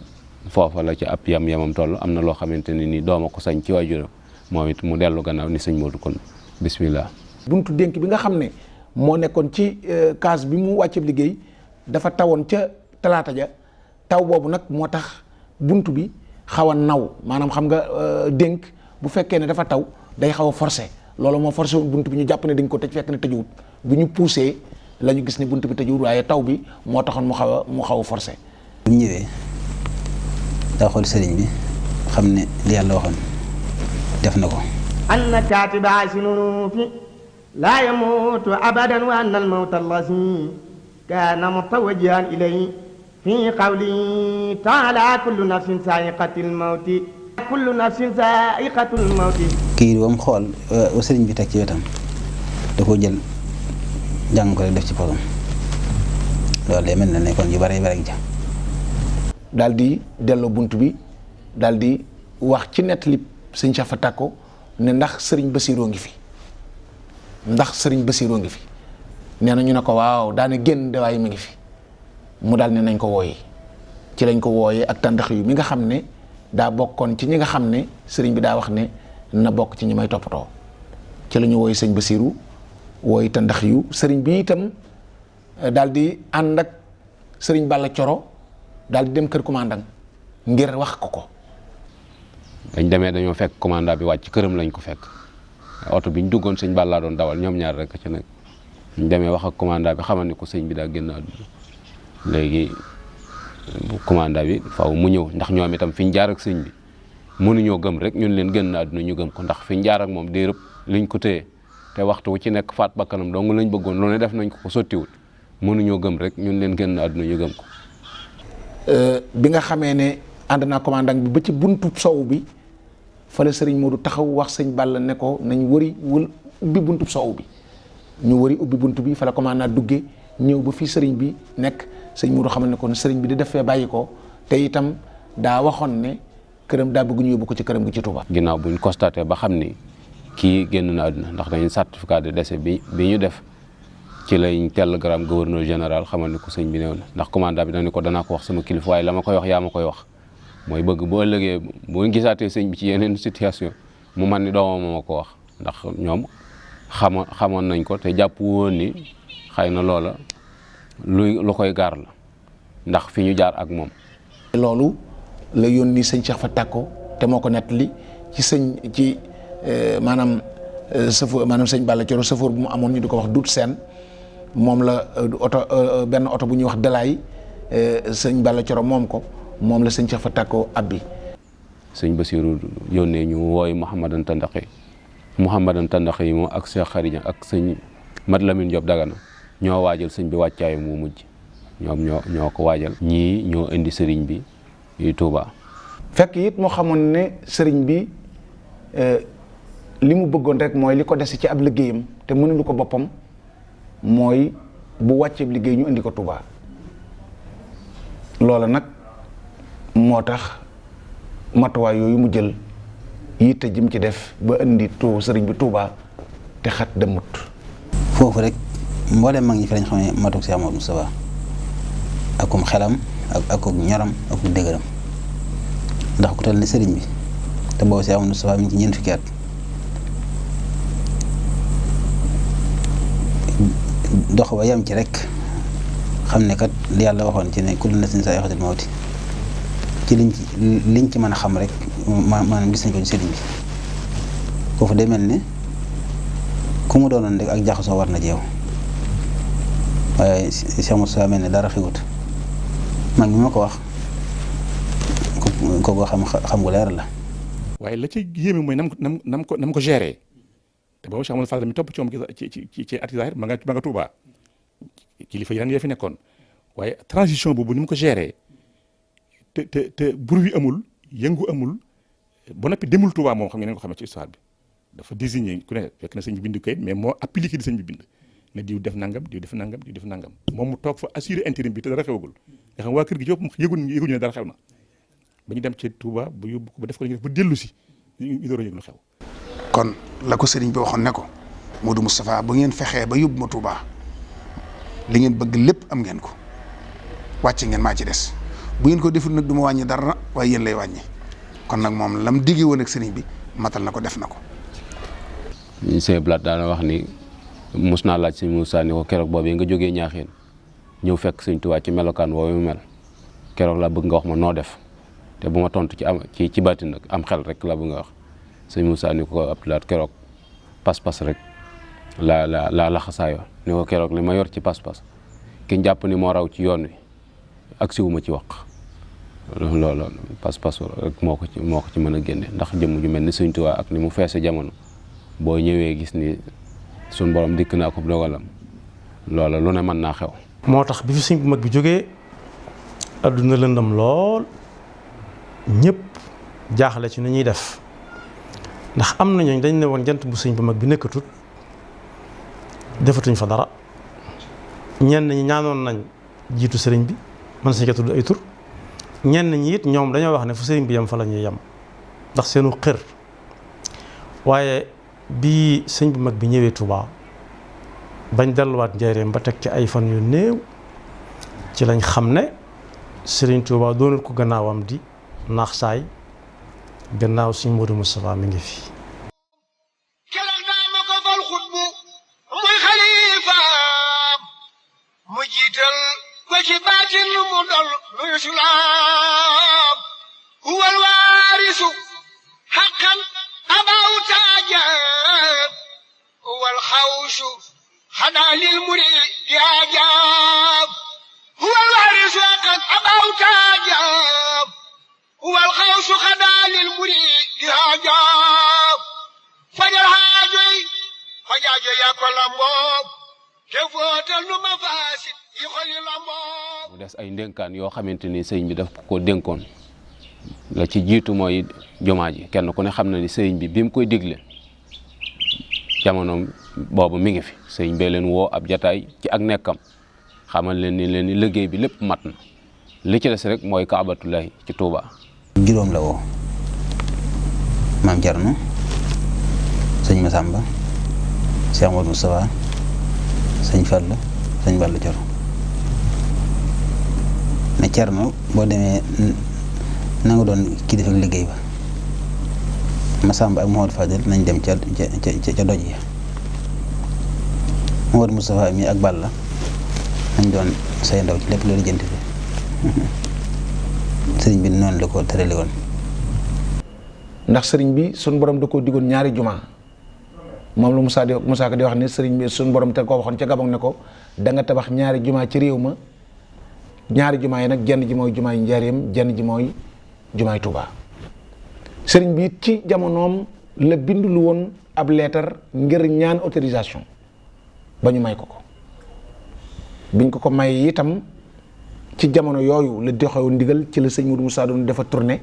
foofa la ci ab yamam toll am na loo xamante ne ni dooma ko sañ ci waajuram moom it mu dellu gannaaw ni sëñ Modou kon bismillah. buntu dénk bi nga xam ne moo nekkoon ci kaas bi mu wàcce liggéey dafa tawoon ca talaata ja taw boobu nag moo tax buntu bi xaw a naw maanaam xam nga dénk bu fekkee ne dafa taw day xaw a forcé loolu moo forcé woon buntu bi ñu jàpp ne dañ ko tëj fekk ne tëjuwut bu ñu poussé la ñu gis ni bunt bi tëjuwul waaye taw bi moo taxoon mu xaw a forcé. bu ñu ñëwee daa xool sëriñ bi xam ne li yàlla waxoon def na ko. anna kaatiba sinunuufi laa yamuutu abadan wa anna almawta allazi kaana mutawajjihan ilayhi fi qawli taala kullu nafsin saa'iqatul mawti kullu nafsin saa'iqatul mawti. kii ba mu xool sëriñ bi teg ci wetam da koo jël jàng ko rek def ci posam loolu day mel ne kon yu bare bare ja daal di delloo bunt bi daal di wax ci nettali sëñ Cheikh Fa Tàkko ne ndax sëriñ Basiroo ngi fi ndax sëriñ Basiroo ngi fi nee na ñu ne ko waaw daane génn de waaye mi ngi fi mu daal ne nañ ko wooyee ci lañ ko wooyee ak tàndax yu mi nga xam ne daa bokkoon ci ñi nga xam ne sëriñ bi daa wax ne na bokk ci ñi may toppatoo ci la ñu wooyee sëñ Basiru wooy tàndax yu sëriñ bi itam daal di ànd ak sëriñ Balla Coro daal di dem kër commandant ngir wax ko ko. dañ demee dañoo fekk commandant bi wàcc këram lañ ko fekk oto bi ñu duggoon sëñ Balla doon dawal ñoom ñaar rek ci nekk ñu demee wax ak commandant bi xamal ni ko sëñ bi daa génn àdduna léegi commandant bi faaw mu ñëw ndax ñoom itam fi ñu jaar ak sëñ bi mënuñoo gëm rek ñun leen génn àdduna ñu gëm ko ndax fi ñu jaar ak moom déerëb liñ ko téye te waxtu wu ci nekk faat bakkanam dong lañ bëggoon lu ne def nañ ko sottiwul mënuñoo gëm rek ñun leen génn àdduna ñu gëm ko. bi nga xamee ne ànd naa commandant bi ba ci buntu sow bi fa la sëriñ Modou taxaw wax sëñ Balla ne ko nañ ubbi buntu sow bi ñu ubbi buntu bi fa la commandant duggee ñëw ba fii sëriñ bi nekk sëñ Modou xamal ne ko sëriñ bi di def fee bàyyi ko te itam daa waxoon ne këram daa bëgg ñu yóbbu ko ci këram gi ci Touba. ginnaaw buñ constaté ba xam ni kii génn na àdduna ndax dañu certificat de décès bi ñu def ci lañ télégramme gouverneur général xamal ni ko sëñ bi néew na ndax commandant bi dañ ko danaa ko wax sama kilifa waaye la ma koy wax yaa ma koy wax mooy bëgg boo ëllëgee boo gisaatee sëñ bi ci yeneen situation mu man ni doomam ma ko wax ndax ñoom xamoon nañ ko te jàpp woon ni xëy na loola lu koy gaar la ndax fi ñu jaar ak moom. loolu la yónni sëñ Cheikh Fa Tàkko te moo ko nettali ci maanaam sëñ Balla Coro sëfoor bu mu amoon ñu di ko wax Dut Seen moom la benn oto bu ñuy wax Dalaay sëñ Balla Coro moom la sëñ Cheikh Fa Tàkko abbi. sëñ Basiru yónnee ñu wooy Mouhamadan Tandaxe yi moom ak Cheikh Xarija ak sëñ Mat Lamine Diop Dagana ñoo waajal sëñ bi wàccaayu mu mujj ñoom ñoo ko waajal. ñii ñoo indi sëriñ bi Touba. fekk it moo xamoon ne sëriñ bi li mu bëggoon rek mooy li ko dese ci ab liggéeyam te mënulu ko boppam mooy bu wàccee liggéey ñu indi ko Touba loola nag moo tax matuwaay yooyu mu jël yitte jëm ci def ba indi sëriñ bi Touba te xat demut. foofu rek mboolem mag ñi fi lañ xam ne matuk Cheikh Amadou Moustapha akum xelam akuk ñoram akuk dëgëram ndax ku tal ne sëriñ bi te boobu Cheikh Amadou Moustapha mi ngi ci ñeent fukki at dox ba yam ci rek xam ne kat li yàlla waxoon ci ne kullu nafsin zaa'iqatul mawti ci liñ ci mën a xam rek maanaam gis nañ ko ci sëriñ bi foofu day mel ne ku mu doonoon rek ak jaxasoo war na jeew waaye Cheikh Moussa mel ne dara xiwut mag mi ma ko wax ko xam gu leer la. waaye la ci yéeme mooy nam ko géré te boobu Cheikh Amadou Fall mi topp ci moom ci ati zahir ma nga Touba kilifa yi yaa fi nekkoon waaye transition boobu ni mu ko géré te bruit amul yëngu amul ba noppi demul Touba moom xam ngeen ko xamee ci histoire bi dafa désigné ku ne fekk na sëñ bi bind kayit mais moo appliqué di sëñ bi bind ne diw def nangam diw def nangam diw def nangam moom mu toog fa assuré intérim bi te dara xewagul nga xam waa kër gi yëpp yëguñu ne dara xew na ba ñu dem ci Touba bu yóbbu ko ba def ko ba dellu si ñu door a yëg lu xew. kon la ko sëriñ bi waxoon ne ko Modou Moustapha bu ngeen fexee ba yóbbu ma Touba li ngeen bëgg lépp am ngeen ko wàcc ngeen maa ci des bu ngeen ko deful nag du ma wàññi dara waaye yéen lay wàññi kon nag moom lam digge woon ak sëriñ bi matal na ko def na ko. Sëñ Blaat daana wax ni mos naa laaj sëñ Moussa ni ko keroog boobee nga jógee ñaaxeen ñëw fekk sëñ Tuubaa ci melokaan woowu mu mel keroog laa bëgg nga wax ma noo def te bu ma tontu ci baatin nag am xel rek laa bëgg nga wax sëñ Moussa ni ko Abdou Lahad keroog pas-pas rek laa laxasaayoo ni ko keroog li ma yor ci pas-pas ki jàpp ni moo raw ci yoon wi ak siwuma ci wax loolu pas-pas rek moo ko ci mën a génne ndax jëmm ju mel ni Sëñ Tuubaa ak ni mu feese jamono boo ñëwee gis ni suñ borom dikk naa ko dogalam loola lu ne mën naa xew. moo tax bi fi sëñ bu mag bi jógee adduna lëndam lool ñëpp jaaxle ci nu ñuy def ndax am na ñooñ dañ ne woon jant bu sëñ bu mag bi nekkatut defatuñ fa dara ñenn ñi ñaanoon nañ jiitu sëriñ bi man sañ ko tudd ay tur ñenn ñi it ñoom dañoo wax ne fu sëriñ bi yem fa la ñuy yem ndax seenu xër waaye bi sëñ bu mag bi ñëwee Touba bañ delluwaat njaareem ba teg ci ay fan yu néew ci lañ xam ne sëriñ Touba doonul ko gannaawam di naax saay gannaaw sëñ Modou Moustapha mi ngi fi. keroog naa ma ko fal xutbu muy xalifa mu jiital ko ci baatin mu dol lu islaam huwal waarisu xaqan abaw taajab huwal xawsu xanaa lil murid yaajab huwal waarisu xaqan abaw taajab huwal xawsu xanaa lil murid yaajab fajal xaajo yaa ko lamboo te footal nu ma faasit yi xoli lamboo. mu des ay ndénkaan yoo xamante ni sëriñ bi daf ko dénkoon la ci jiitu mooy jumaa ji kenn ku ne xam na ni sëriñ bi mu koy digle jamono boobu mi ngi fi sëriñ bee leen woo ab jataay ci ak nekkam xamal leen ni liggéey bi lépp mat na li ci des rek mooy Kaabatullahi ci Touba. juróom la woo maam Thierno sëñ Massamba Cheikh Modou Moustapha sëñ Fall sëñ Balla Coro ne Thierno boo demee na nga doon kii def ak liggéey ba Massamba ak Mouhamadou Fadel nañ dem ca doj ya Mouhamadou Moustapha mi ak Balla nañ doon say ndaw ci lépp loolu jënt fi sëriñ bi noonu la ko tërale woon. ndax sëriñ bi suñ borom da koo digoon ñaari juma moom lu Moussa Ka di wax ne sëriñ bi suñ borom te koo waxoon ca Gabon ne ko da nga tabax ñaari juma ci réew ma ñaari juma yi nag jenn ji mooy jumaay Njaaréem jenn ji mooy jumaay Touba. sëriñ bi it ci jamonoom la bindulu woon ab leetar ngir ñaan autorisation ba ñu may ko biñ ko may itam ci jamono yooyu la doxewoon ndigal ci la sëñ Modou Moussa doon dafa tourné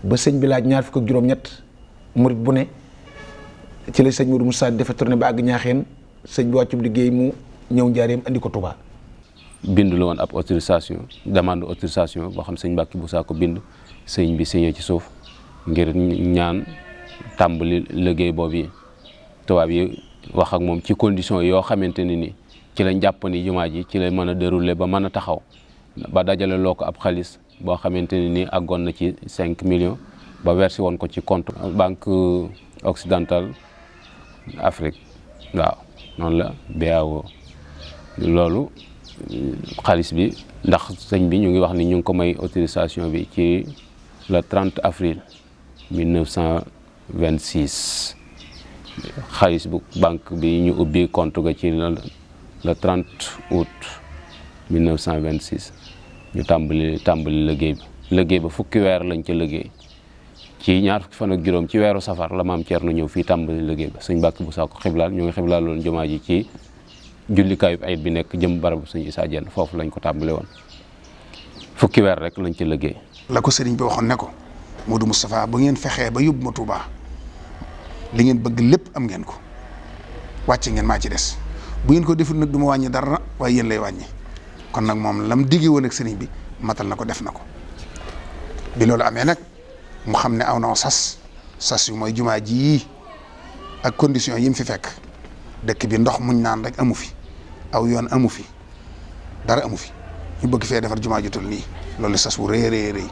ba sëñ bi laaj 26 murit bu ne ci la sëñ Modou Moussa dafa tourné ba àgg ñaaxeen sëñ bi wàccub liggéey mu ñëw Njaaréem andi ko Touba. bind la woon ab autorisation demande autorisation boo xam sëñ Mbàkke Busaa ko bind sëñ bi signé ci suuf ngir ñaan tàmbali liggéey boobu yi tubaab yi wax ak moom ci condition yoo xamante ne ni ci lañ jàpp ni jumaa ji ci lay mën a dérouler ba mën a taxaw ba dajale loo ko ab xaalis boo xamante ne ni àggoon na ci 5 millions ba versé woon ko ci compte banque occidentale Afrique waaw noonu la BAO loolu xaalis bi ndax sëñ bi ñu ngi wax ni ñu ngi ko may autorisation bi ci le 30 avril 1926 xaalis bu banque bi ñu ubbi compte ga ci le 30 août 1926 ñu tàmbali liggéey ba fukki weer lañ ca liggéey ci ñaar fukki fan ak juróom ci weeru safar la maam Thierno ñëw fii tàmbali liggéey ba sëñ Mbàkke Busaa ko xiblaal ñu ngi xiblaal loon jumaa ji ci jullikaayu ayit bi nekk jëm barabu sëñ Issa Diène foofu lañ ko tàmbali woon fukki weer rek lañ ci liggéey. la ko sëriñ bi waxoon ne ko Modou Moustapha bu ngeen fexee ba yóbbu ma Touba li ngeen bëgg lépp am ngeen ko wàcce ngeen maa ci des bu ngeen ko deful nag du ma wàññi dara waaye yéen lay wàññi kon nag moom lam diggee woon ak sëriñ bi matal na ko def na ko bi loolu amee nag mu xam ne aw na sas yu mooy jumaa ji ak condition yi mu fi fekk dëkk bi ndox muñ naan rek amu fi aw yoon amu fi dara amu fi ñu bëgg fee defar jumaa ju toll nii loolu sas bu rëy rëy rëy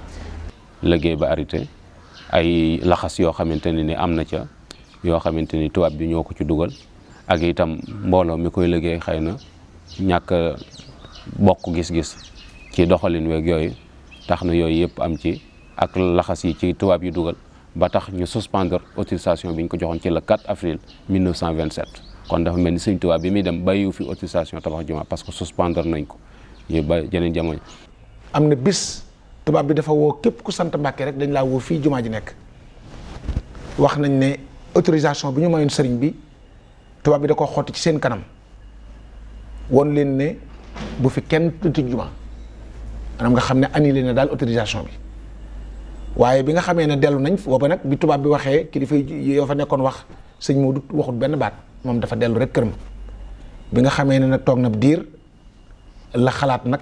liggéey ba arrêté ay laxas yoo xamante ne ni am na ca yoo xamante ni tubaab bi ñoo ko ci dugal ak itam mbooloo mi koy liggéey xëy na ñàkk bokk gis-gis ci doxalin weeg yooyu tax na yooyu yëpp am ci ak laxas yi ci tubaab yi dugal ba tax ñu suspendre autorisation bi ñu ko joxoon ci le 4 avril 1927 kon dafa mel ni sëñ Tuubaa bi muy dem bàyyiwu fi autorisation tabax jumaa parce que suspendre nañ ko yooyu ba jeneen jamono. am na bis tubaab bi dafa woo képp ku sant Mbàkke rek dañ laa woo fii jumaa ji nekk wax nañ ne autorisation bi ñu mayoon sëriñ bi tubaab bi da ko xotti ci seen kanam won leen ne bu fi kenn tëj jumaa maanaam nga xam ne annulé na daal autorisation bi waaye bi nga xamee ne dellu nañ booba nag bi tubaab bi waxee kilifa yoo fa nekkoon wax sëñ Moodu waxut benn baat moom dafa dellu rek këram bi nga xamee ne nag toog na diir la xalaat nag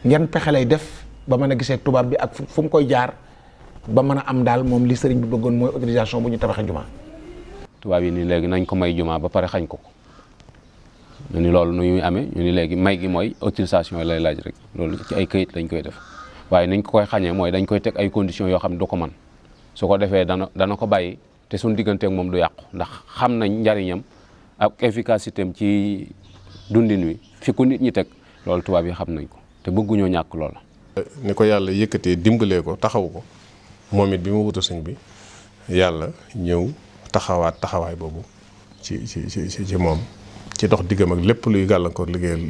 yan pexe lay def ba mën a gisee tubaab bi ak fu mu koy jaar ba mën a am daal moom li sëriñ bi bëggoon mooy autorisation bu ñu tabaxee jumaa. tubaab yi ni léegi nañ ko may jumaa ba pare xañ ko ñu ni loolu nu muy amee ñu ni léegi may gi mooy autorisation lay laaj rek loolu ci ay këyit lañ koy def waaye niñ ko koy xañee mooy dañ koy teg ay conditions yoo xam ne du ko man su ko defee dana ko bàyyi te suñ digganteek moom du yàqu ndax xam nañ njariñam ak efficacité am ci dundin wi fi ko nit ñi teg loolu tubaab yi xam nañ ko te bëgguñoo ñàkk loola. ni ko yàlla yëkkatee dimbalee ko taxaw ko moom it bi mu wutu sëñ bi yàlla ñëw taxawaat taxawaay boobu ci moom ci dox diggam ak lépp luy gàllankoor liggéeyal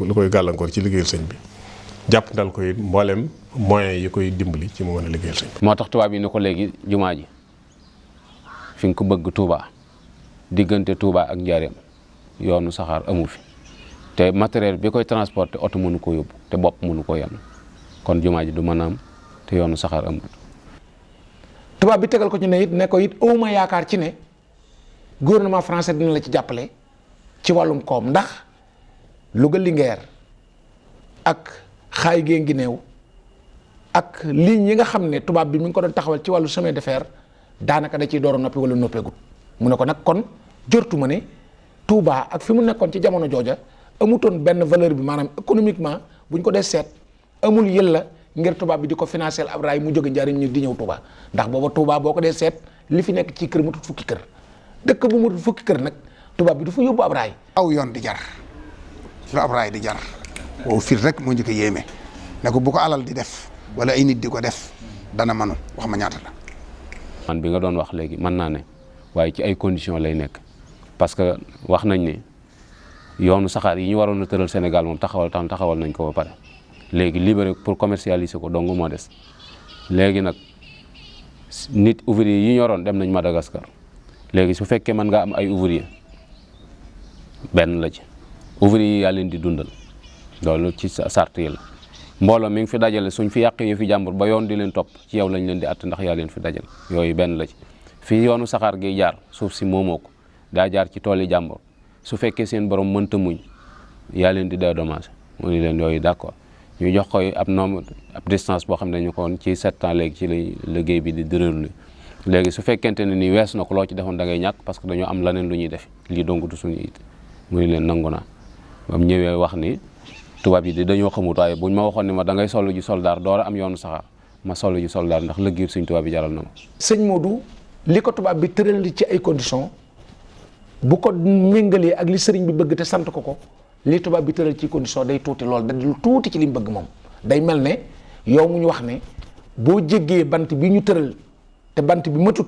lu koy gàllankoor ci liggéeyal sëñ bi jàpp ndal ko it mboolem moyens yi koy dimbali ci mu mën a liggéeyal sëñ bi. moo tax tubaab yi ni ko léegi jumaa ji fi nga ko bëgg Touba diggante Touba ak Njaaréem yoonu saxaar amu fi te matériel bi koy transporter oto mënu ko yóbbu te bopp mënu ko yenn kon jumaa ji du mën a am te yoonu saxaar amul. tubaab bi tegal ko ci ne it ne ko it awma yaakaar ci ne gouvernement français dina la ci jàppale ci wàllum koom ndax Louga Linguère ak xaay gee ngi néew ak ligne yi nga xam ne tubaab bi mi ngi ko doon taxawal ci wàllu chemin de fer daanaka da ciy door a noppi wala noppeegul mu ne ko nag kon jortu ma ne Touba ak fi mu nekkoon ci jamono jooja amutoon benn valeur bi maanaam économiquement buñ ko dee seet amul yëlla ngir tubaab bi di ko financer ab raay mu jóge Njaaréem ñu di ñëw Touba ndax booba Touba boo ko dee seet li fi nekk ci kër mu tut fukki kër dëkk bu mu tut fukki kër nag tubaab bi du fa yóbbu ab raay. aw yoon di jar fi ab raay di jar wow fir rek moo njëkk a yéeme ne ko bu ko alal di def wala ay nit di ko def dana manu wax ma ñaata la. man bi nga doon wax léegi mën naa ne waaye ci ay conditions lay nekk parce que wax nañ ne yoonu saxaar yi ñu waroon a tëral Sénégal moom taxawal nañ ko ba pare léegi libéré pour commercialiser ko dong moo des léegi nag nit ouvrier yi ñu waroon dem nañ Madagascar léegi su fekkee mën nga am ay ouvrier benn la ci ouvrier yi yaa leen di dundal loolu ci sart yi la mbooloo mi ngi fi dajale suñ fi yàq yi fi jàmbur ba yoon di leen topp ci yow lañ leen di att ndax yaa leen fi dajale yooyu benn la ci fii yoonu saxaar gi jaar suuf si moomoo ko daa jaar ci tooli jàmbur su fekkee seen borom mënta muñ yaa leen di dédommagé mu ni leen yooyu d'accord ñu jox koy ab nombre ab distance boo xam ne ñu ko woon ci 7 ans léegi ci lay liggéey bi di déroulé léegi su fekkente ne ni wees na ko loo ci defoon da ngay ñàkk parce que dañoo am leneen lu ñuy def lii dong du suñu it mu ni leen nangu naa ba mu ñëwee wax ni tubaab yi di dañoo xamut waaye buñ ma waxoon ni ma da ngay solo ji soldaar door a am yoonu saxaar ma solo ji soldaar ndax liggéey suñ tubaab bi jaral na ma. sëñ Modou li ko tubaab bi tëral ci ay conditions bu ko méngalee ak li sëriñ bi bëgg te sant ko li tubaab bi tëral ci condition day tuuti lool da lu tuuti ci li mu bëgg moom day mel ne yow mu ñu wax ne boo jéggee bant bi ñu tëral te bant bi matut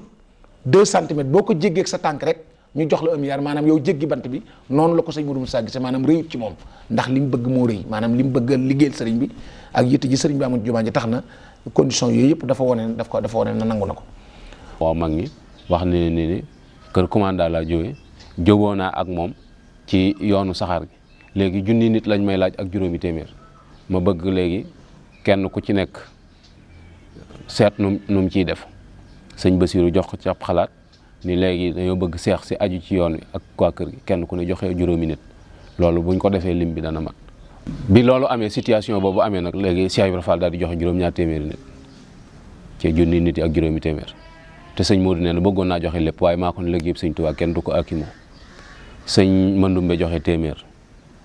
2 centimètres boo ko jéggee ak sa tànk rek ñu jox la 1 milliard maanaam yow jéggi bant bi noonu la ko sëñ Modou Moussa gisee maanaam rëyut ci moom ndax li mu bëgg moo rëy maanaam li mu bëgg liggéeyal sëriñ bi ak yitte ji sëriñ bi amoon jumaa ji tax na condition yooyu yëpp dafa wane na nangu na ko. waaw mag ñi wax ne ni kër commandant laa jógoo naa ak moom ci yoonu saxaar gi léegi junni nit lañ may laaj ak juróomi téeméer ma bëgg léegi kenn ku ci nekk seet nu mu ciy def sëñ Basiiru jox ko ci ab xalaat ni léegi dañoo bëgg seex si aju ci yoon wi ak waa kër gi kenn ku ne joxe juróomi nit loolu buñ ko defee lim bi dana mat bi loolu amee situation boobu amee nag léegi Cheikh Ibrahima Fall daal di joxe juróom-ñaar téeméeri nit ci junni nit yi ak juróomi téeméer te sëñ Modou nee na bëggoon naa joxe lépp waaye maa ko ne léegi yëpp sëñ Tuubaa kenn du ko akimoo sëñ Mandumbe joxe téeméer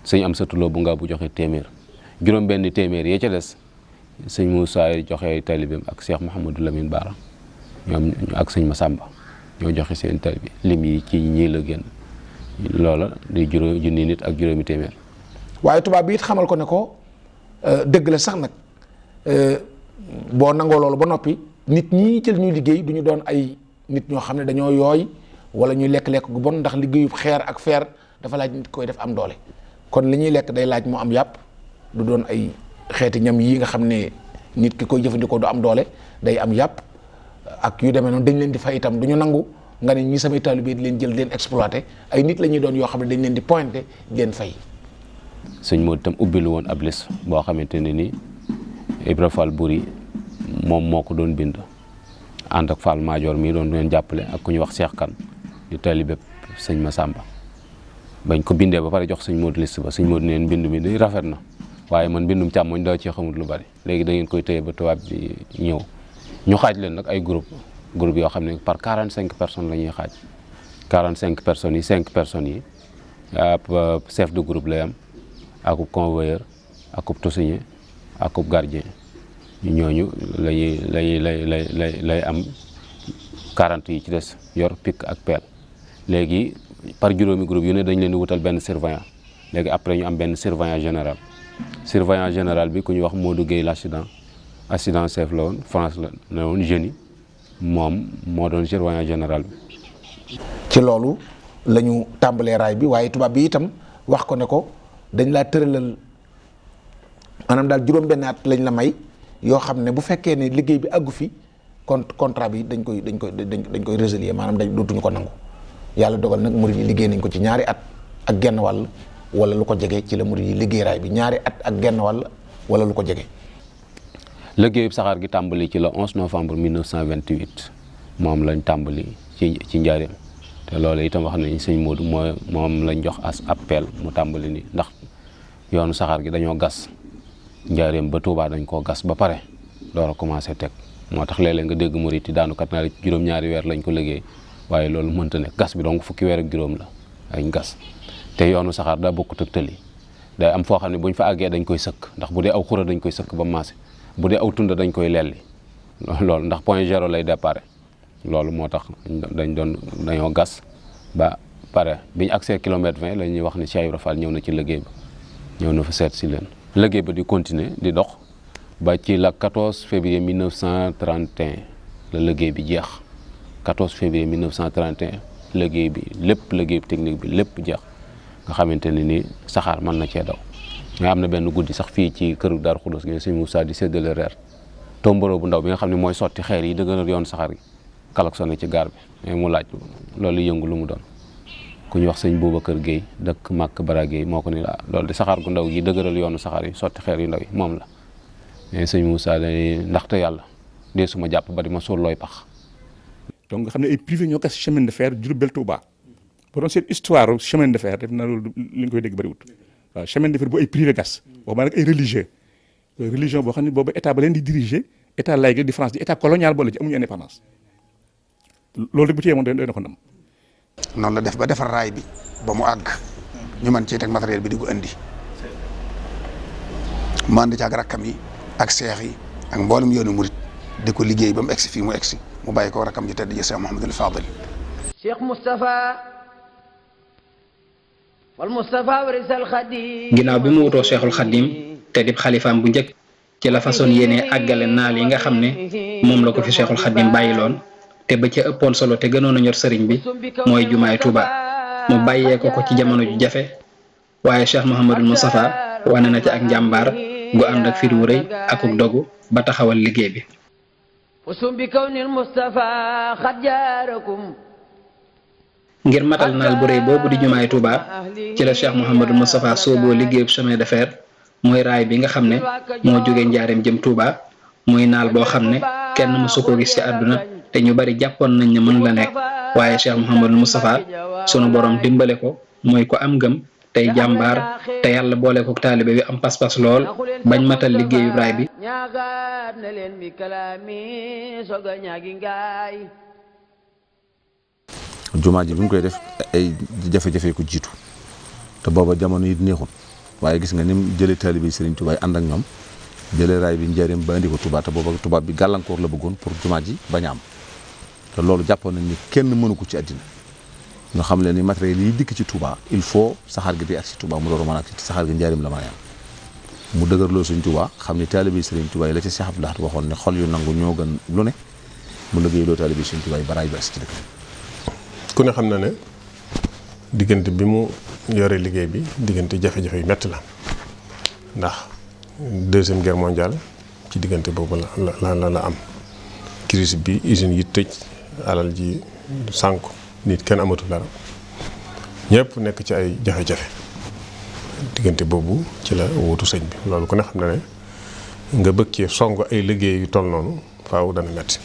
sëñ Amsatu Lo bu nga bu joxe téeméer juróom benn téeméer yee ca des sëñ Moussa joxe taalibeem ak Cheikh Mouhamadou Lamine Bara ñoom ak sëñ Massamba ñoo joxe seen taalibe lim yi ci ñii la génn loola di junni nit ak juróomi téeméer. waaye tubaab bi it xamal ko ne ko dëgg la sax nag boo nangoo loolu ba noppi nit ñi jël ñuy liggéey du ñu doon ay nit ñoo xam ne dañoo yooy wala ñuy lekk-lekk gu bon ndax liggéeyu xeer ak feer dafa laaj nit koy def am doole kon li ñuy lekk day laaj mu am yàpp du doon ay xeeti ñam yii nga xam ne nit ki koy jëfandikoo du am doole day am yàpp ak yu demee noonu dañ leen di fay itam du ñu nangu nga ne ñi samay taalibe di leen jël di leen exploité ay nit la ñuy doon yoo xam ne dañ leen di pointé di leen fay. sëñ Modou itam ubbilu woon ab liste boo xamante ne ni Ibra Fall Buri moom moo ko doon bind ànd ak Fall Maajoor mii doon leen jàppale ak ku ñuy wax Cheikh Kane di taalibe sëñ Massamba bañ ko bindee ba pare jox sëñ Modou liste ba sëñ Modou neen bind mi di rafet na waaye man bindum càmmoñ doo ci xamut lu bari léegi da ngeen koy téye ba tubaab bi ñëw ñu xaaj leen nag ay groupe yoo xam ne par 45 personnes la ñuy xaaj 45 personnes yi 5 personnes yi ab chef de groupe lay am akub convoyeur akub tosigné akub gardien ñooñu lay am 40 yi ci des yor pic ak pelle léegi par juróomi groupe yu ne dañ leen di wutal benn surveillant léegi après ñu am benn surveillant général bi ku ñuy wax Modou Gueye l'accident chef la woon France la woon jeune moom moo doon surveillant général bi. ci loolu la ñu tàmbalee raay bi waaye tubaab bi itam wax ko ne ko dañ laa tëralal maanaam daal juróom-benn at lañ la may yoo xam ne bu fekkee ne liggéey bi àggu fi contrat bi dañ koy résilier maanaam dootuñu ko nangu yàlla dogal nag murid yi liggéey nañ ko ci ñaari at ak genn wàll wala lu ko jege ci la murid yi liggéey raay bi ñaari at ak genn wàll wala lu ko jege. liggéeyub saxaar gi tàmbali ci le 11 novembre 1928 moom lañ tàmbali ci njaareem te loolu itam wax nañ sëñ Modou moom lañ jox as appel mu tàmbali ni ndax yoonu saxaar gi dañoo gas njaareem ba Touba dañ koo gas ba pare door a commencé teg moo tax léeg-léeg nga dégg murit yi daanu kat naa la juróom-ñaari weer lañ ko liggéey waaye loolu mënta nekk gas bi donc fukki weer ak juróom la ay gas te yoonu saxaar daa bokkut ak tëli day am foo xam ne buñ fa àggee dañ koy sëkk ndax bu dee aw xura dañ koy sëkk ba maase bu dee aw tunda dañ koy lelli loolu ndax point zéro lay déparé loolu moo tax dañoo gas ba pare biñu accès kilomètre 20 la ñuy wax ni Cheikh Ibra Fall ñëw na ci liggéey ba ñëw na fa seet si leen liggéey ba di continuer di dox ba ci la 14 février 1931 la liggéey bi jeex 14 février 1931 liggéey bi liggéey technique bi lépp jeex nga xamante ne ni saxaar mën na cee daw nga am na benn guddi sax fii ci këru Daaru Xudoos gi sëñ Moussa di séddale reer tomboro bu ndaw bi nga xam ne mooy sotti xeer yi dëgg yoon saxaar gi klaxonné ci gaar bi mu laaj loolu yëngu lu mu doon ku ñu wax sëñ Boubacar Guèye dëkk Màkk Bara Guèye moo ko ni loolu de saxaar gu ndaw gi dëgëral yoonu saxaar yi sotti xeer yu ndaw yi moom la mais sëñ Moussa day ndaxte yàlla dee suma jàpp ba di ma suul looy pax. donc nga xam ne ay privé ñoo gas chemin de fer Diourbel Touba ba doon seen histoire chemin de fer def na loolu li ñu koy dégg bëriwut waaw chemin de fer bu ay privé gas boobu nag ay religion boo xam ne boobu état ba leen di diriger état laïque di France di état colonial boole ci amuñu indépendance loolu rek bu ci yemoon doy na ko ndam. noonu la def ba defar raay bi ba mu àgg ñu mën cee teg matériel bi di ko indi mu ànd ci ak rakkam yi ak seex yi ak mboolem yoonu murit di ko liggéey ba mu egsi fii mu egsi mu bàyyi ko rakkam ji tedd ji Cheikh Mouhamadul Fadil. Cheikh Moustapha wal Moustapha warisal Xadim. ginnaaw bi mu wutoo Cheikhul Xadim te dib xalifaam bu njëkk ci la façon yéene àggale naal yi nga xam ne moom la ko fi Cheikhul Xadim bàyyiloon te ba ca ëppoon solo te gënoon a ñor sëriñ bi mooy jumaay Touba mu bàyyee ko ci jamono ju jafe waaye Cheikh Mouhamadul Moustapha wane na ci ak njàmbaar gu ànd ak fit wu rëy akuk dogu ba taxawal liggéey bi. ngir matal naal bu rëy boobu di jumaay Touba ci la Cheikh Mouhamadul Moustapha sooboo liggéeyub chemin de fer mooy raay bi nga xam ne moo jógee njaareem jëm Touba muy naal boo xam ne kenn mësu ko gis ci àdduna te ñu bari jàppoon nañ ne mën la nekk waaye Cheikh Mouhamadul Moustapha sunu borom dimbale ko mooy ko am ngëm tey jàmbaar te yàlla boole ko taalibe bi am pas-pas lool bañ matal liggéeyu raay bi. jumaa ji bi ñu koy def ay jafe-jafe ko jiitu te booba jamono yi neexul waaye gis nga ni mu jëlee taalibe yi Serigne Touba ànd ak ñoom jëlee raay bi njëriñ ba indi ko Touba te booba tubaab bi gàllankoor la bëggoon pour jumaa ji bañ a am te loolu jàppoon nañ ni kenn mënu ko ci àddina nga xam leen ni matériel yi dikk ci Touba il faut saxaar gi di ak ci Touba mu door a mën a ak ci saxaar gi njëriñ la mën a am mu dëgërloo Serigne Touba xam ni taalibe yi Serigne Touba yi la ci Cheikh Abdou Lahad waxoon ne xol yu nangu ñoo gën lu ne mu liggéey loo taalibe yi Serigne Touba yi ba raay bi ak ci dëkk ku ne xam na ne diggante bi mu yore liggéey bi diggante jafe-jafe yu metti la ndax deuxième guerre mondiale ci diggante boobu la am crise bi usine yi tëj alal ji sànku nit kenn amatul dara ñëpp nekk ci ay jafe-jafe diggante boobu ci la wuutu sëñ bi loolu ku ne xam na ne nga bëgg cee song ay liggéey yu toll noonu faaw dana metti.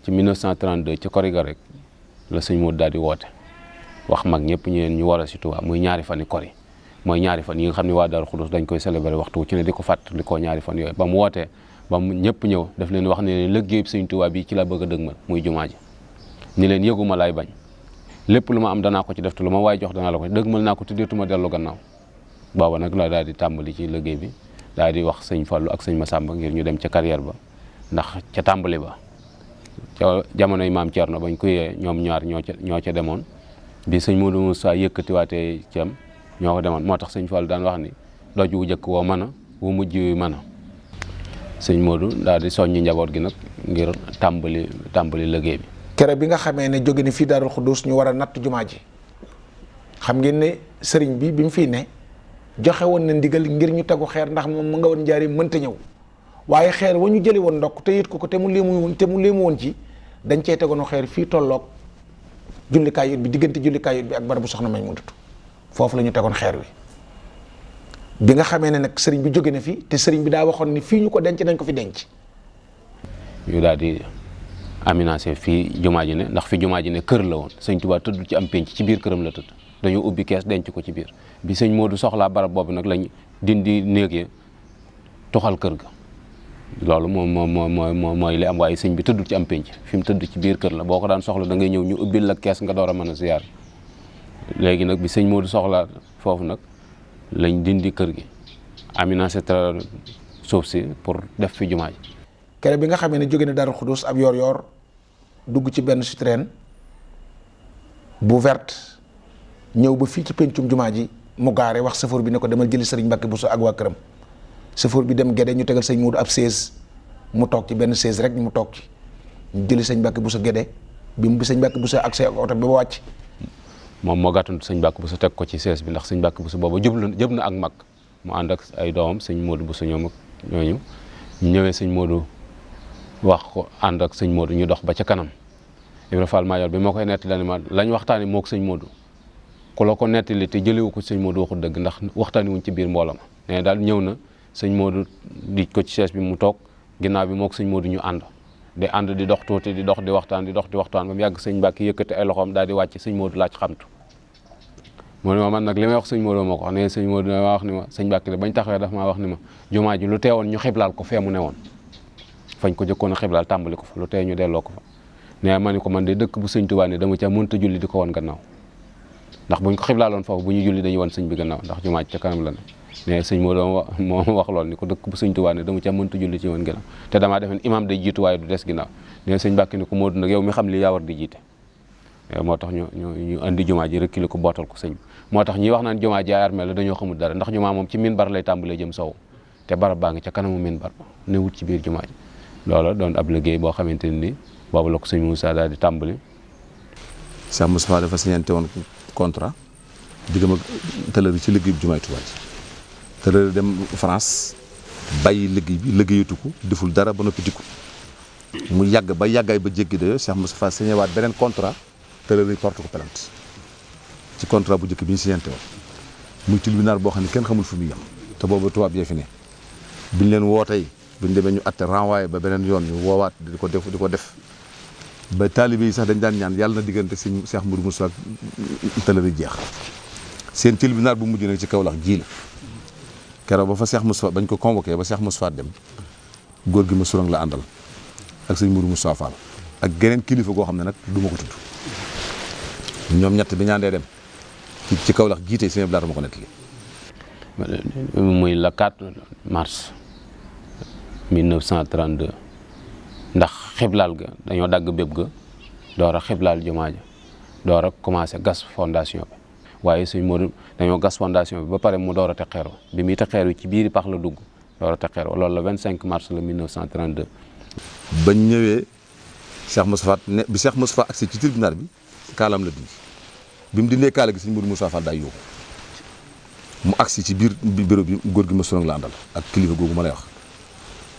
ci 1932 ci Koriga rek la sëñ Modou daal di woote wax mag ñëpp ñu war a si Tuubaa muy ñaari fan yi Kori mooy ñaari fan yi nga xam ne waa Daaru Xudoos dañ koy célébrer waxtu ci ne di ko fàttali ko ñaari fan yooyu ba mu wootee ba mu ñëpp ñëw daf leen wax ne liggéey bi sëñ Tuubaa bi ci la bëgg a dëgmal muy jumaa ji ni leen yëguma laay bañ lépp lu ma am danaa ko ci def te lu ma waay jox danaa la ko dëgmal naa ko te deetuma dellu gannaaw booba nag la daal di tàmbali ci liggéey bi daal di wax sëñ Fallu ak sëñ Masamba ngir ñu dem ca carrière ba ndax ca tàmbali ba ca jamonoy maam Thierno bañ ko yee ñoom ñaar ñoo ca demoon bi sëñ Modou Moussa yëkkatiwaatee cam ñoo ko demoon moo tax sëñ Fallu daan wax ni doj wu jëkk woo mën a wu mujj wi mën a sëñ Modou daal di soññi njaboot gi nag ngir tàmbali liggéey bi. kere bi nga xamee ne jóge ni fii Daarul Xuddus ñu war a natt jumaa ji xam ngeen ne sëriñ bi mu fii ne joxe woon na ndigal ngir ñu tegu xeer ndax moom mu nga woon njaari mënta ñëw waaye xeer wa ñu jëli woon ndokk te yit ko te mu léemu woon ci dañ cey tegoon xeer fii tolloog jullikaay yut bi diggante jullikaay yut bi ak barabu soxna may mu dut foofu la ñu tegoon xeer wi bi nga xamee ne nag sëriñ bi jóge na fi te sëriñ bi daa waxoon ni fii ñu ko denc nañ ko fi denc. ñu daal di aménagé fii jumaa ji ne ndax fi jumaa ji ne kër la woon sëñ Tuubaa tëdd ci am penc ci biir këram la tëdd dañoo ubbi kees denc ko ci biir bi sëñ Modou soxlaa barab boobu nag lañ dindi néeg yi tuxal kër ga loolu mooy li am waaye sëñ bi tëddul ci am penc fi mu tëdd ci biir kër la boo ko daan soxla da ngay ñëw ñu ubbil la kees nga door a mën a ziyaar léegi nag bi sëñ Modou soxlaa foofu nag lañ dindi kër gi aménagé suuf si pour def fi jumaa ji. kere bi nga xamee ne jóge na Daaru Xuddus ab yor-yor dugg ci benn Citroën bu verte ñëw ba fii ci pencum jumaa ji mu gaare wax chauffeur bi ne ko demal jëli sëriñ Mbàkke Buso ak waa këram chauffeur bi dem Gédé ñu tegal sëñ Modou ab chaise mu toog ci benn chaise rek mu toog ci ñu jëli sëñ Mbàkke Buso Gédé bi sëñ Mbàkke Buso ak sa oto bi ba wàcc. moom moo gàttandu sëñ Mbàkke Buso teg ko ci chaise bi ndax sëñ Mbàkke Buso booba jëb na ak mag mu ànd ak ay doomam sëñ Modou Buso ñoom ak ñooñu ñu ñëwee sëñ Modou wax ko ànd ak sëñ Modou ñu dox ba ca kanam Ibra Fall Madior bi moo koy nettali ne ma lañ waxtaani moo ko sëñ Modou ku la ko nettali te jëlewu ko sëñ Modou waxul dëgg ndax waxtaani wuñ ci biir mbooloo ma mais daal ñëw na sëñ Modou di ko ci chaise bi mu toog ginnaaw bi moo ko sëñ Modou ñu ànd di dox tuuti di dox di waxtaan ba mu yàgg sëñ Mbàkke yëkkati ay loxoom daal di wàcc sëñ Modou laaj xamtu mu ne ma man nag li may wax sëñ Modou moo ko wax ne sëñ Modou ma wax ni ma sëñ Mbàkke bañ taxawee daf maa wax ni ma jumaa ji lu teewoon ñu xiblaal ko fee mu ne woon fañ ko jëkkoon a xiblaal tàmbali ko fa lu tee ñu delloo ko fa ne ma ni ko man de dëkk bu sëñ Tuubaa ne dama ca mënta julli di ko woon gannaaw ndax buñ ko xiblaaloon foofu bu ñu julli dañuy wan sëñ bi gannaaw ndax jumaa ji ca kanam la ne mais sëñ Modou moo wax lool ni ko dëkk bu sëñ Tuubaa ne dama ca mënta julli ci woon gannaaw te damaa defen imam day jiitu waaye du des ginnaaw ne sëñ Mbàkke ni ko Modou nag yow mi xam li yaa war di jiite moo tax ñu andi jumaa ji rekkili ko bootal ko sëñ bi moo tax ñi wax naan jumaa ji ay armée la dañoo xamul dara ndax jumaa moom ci minbar lay tàmbalee jëm sow te barab baa ngi ca kanamu minbar ba ne wut ci biir jumaa ji loolu doon ab liggéey boo xamante ni boobu la ko sëñ Moussa daal di tàmbali. Cheikh Moustapha dafa signante woon contrat diggam ak tëlëri ci liggéey bi jumaay Tuubaa ji tëlëri dem France bàyyi liggéey bi liggéeyatu ko deful dara ba noppi dikku mu yàgg ba yàggaay ba jéggi de Cheikh Moustapha signé waat beneen contrat tëlëri porte ko plainte ci contrat bu njëkk bi ñu signante woon muy tribunal boo xam ne kenn xamul fu muy yem te boobu tubaab yee fi ne biñ leen wootee buñ demee ñu atte renvoyé ba beneen yoon ñu woowaat di ko def ba taalibe yi sax dañ daan ñaan yàlla na diggante sëñ Cheikh Mourou Moussa ak tëlëri jeex seen tribunal bu mujj nag ci Kaolack ji la keroog ba fa Cheikh Moustapha bañ ko convoqué ba Cheikh Moustapha dem góor gi ma surang la àndal ak sëñ Mourou Moussa Fall ak geneen kilifa goo xam ne nag du ma ko tudd ñoom ñett bi ñaandee dem ci Kaolack jiite sëñ Abdou Lahad ma ko nettali muy le 4 mars 1932 ndax xiblaal ga dañoo dagg bépp ga door a xiblaal jumaa ja door a commencé gas fondation bi waaye sëñ Modou dañoo gas fondation bi ba pare mu door a teg xeer bi muy teg xeer wi ci biiri pax la dugg door a teg xeer loolu la 25 mars la 1932. bañ ñëwee Cheikh Moustapha ne bi Cheikh Moustapha agsi ci tribunal bi kaalam la dindi bi mu dindee kaala gi sëñ Modou Moussa Fall daay yóbbu mu agsi ci biir bureau bi góor gi ma sonal la àndal ak kilifa googu ma lay wax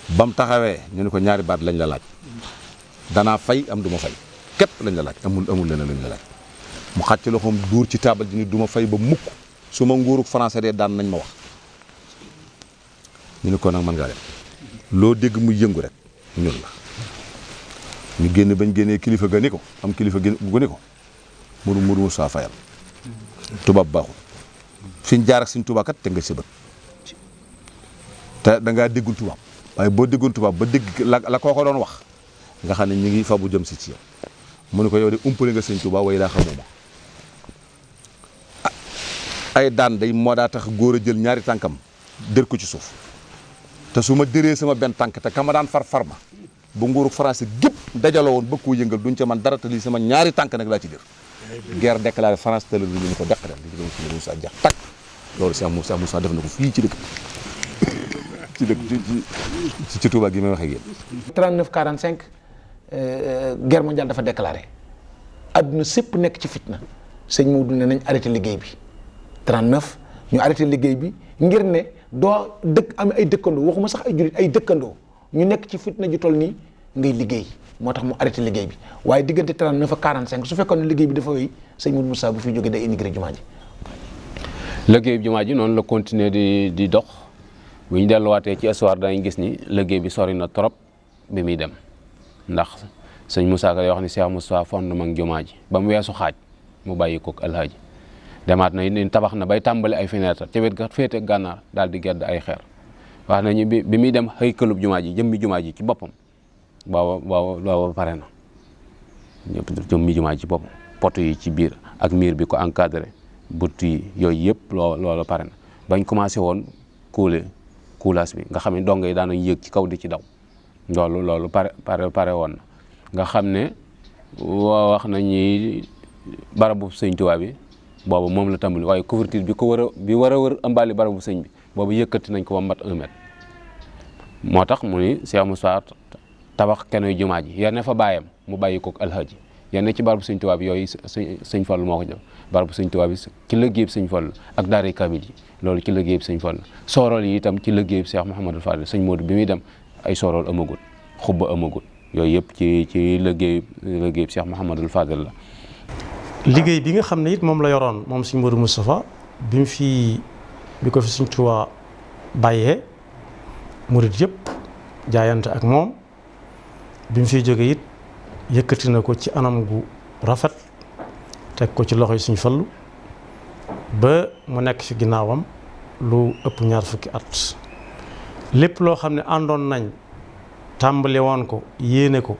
ba mu taxawee ñu ne ko ñaari baat lañ la laaj danaa fay am du ma fay képp lañ la laaj amul leneen lañ la laaj mu xàcc loxoom duur ci taabal ji ni du ma fay ba mukk su ma nguurug français dee daan nañ ma wax ñu ne ko nag mën ngaa dem loo dégg muy yëngu rek ñun la ñu génn bañ génnee kilifa ga ni ko am kilifa gu ni ko Modou Moussa fayal tubaab baaxul fi ñu jaar ak suñ tubaab kat te nga sëbët te da ngaa déggul tubaab waaye boo déggoon tubaab ba dégg la koo ko doon wax nga xam ne ñu ngi fa bu jëm si ci yow mu ne ko yow de umpale nga sëñ tubaab way daa xamuma ay daan day moo daa tax góor a jël ñaari tànkam dër ko ci suuf te su ma dëree sama benn tànk te kama daan far ma ba nguurug français gépp dajaloo woon bëgg koo yëngal duñ ca man dara te lii sama ñaari tànk nag laa ci dër guerre déclarée France te la lu ñu ko deq rek di ko si Moussa jax tak loolu Cheikh Moussa def na ko fii ci dëkk ci Touba gi may wax ak yéen 39 45 guerre mondiale dafa déclaré adduna sépp nekk ci fitna sëñ Maodo ne nañ arrêté liggéey bi 39 ñu arrêté liggéey bi ngir ne doo dëkk am ay dëkkandoo waxuma sax ay jurit ay dëkkandoo ñu nekk ci fitna ju toll nii ngay liggéey moo tax mu arrêté liggéey bi waaye diggante 39 ak 45 su fekkoon ne liggéey bi dafa wéy sëñ Modou Moussa bu fi jógee day immigré jumaa ji. liggéey bi jumaa ji noonu la continuer di dox bu ñu delluwaatee ci histoire dañuy gis ni liggéey bi sori na trop bi muy dem ndax sëñ Moussa Ka day wax ni Cheikh Moussa fondement ak jumaa ji ba mu weesu xaaj mu bàyyi koog alhaaji demaat na ni tabax na bay tàmbali ay fenêtre ca wet ga féete gànnaar daal di gedd ay xeer wax nañu bi muy dem xëy këlub jumaa ji jëmmi jumaa ji ci boppam booba pare na jëmmi jumaa ji ci boppam poto yi ci biir ak miir bi ko encadré butt yi yooyu yëpp loolu pare na bañ commencé woon coulage bi nga xam ne dongo yi daan nañ yéeg ci kaw di ci daw loolu pare woon na nga xam ne wax nañu barabu sëñ Tuubaa bi boobu moom la tàmbali waaye couverture bi war a wër ëmbaali barabu sëñ bi boobu yëkkati nañ ko ba mat 1 mètre moo tax mu ni Cheikh Moussa tabax kenoy jumaa ji yenn fa bàyyam mu bàyyi koog alhaji yenn ci barabu sëñ Tuubaa bi yooyu sëñ Fallu moo ko jël barabu sëñ Tuubaa bi ci liggéeyub sëñ Fallu ak daari kamil yi loolu ci liggéeyub sëñ Fallu soorool yi itam ci liggéeyub Cheikh Mouhamadou Fadil sëñ Modou bi muy dem ay soorool amagul xubba amagul yooyu yëpp ci liggéeyub Cheikh Mouhamadou Fadil la. liggéey bi nga xam ne it moom la yoroon moom sëñ Modou Moustapha bi ko fi sëñ Tuubaa bàyyee murit yëpp jaayante ak moom bi mu fiy jógee it yëkkati na ko ci anam gu rafet teg ko ci loxo yi sëñ Fallu ba mu nekk fi ginnaawam lu ëpp 20 at lépp loo xam ne àndoon nañ tàmbali woon ko yéene ko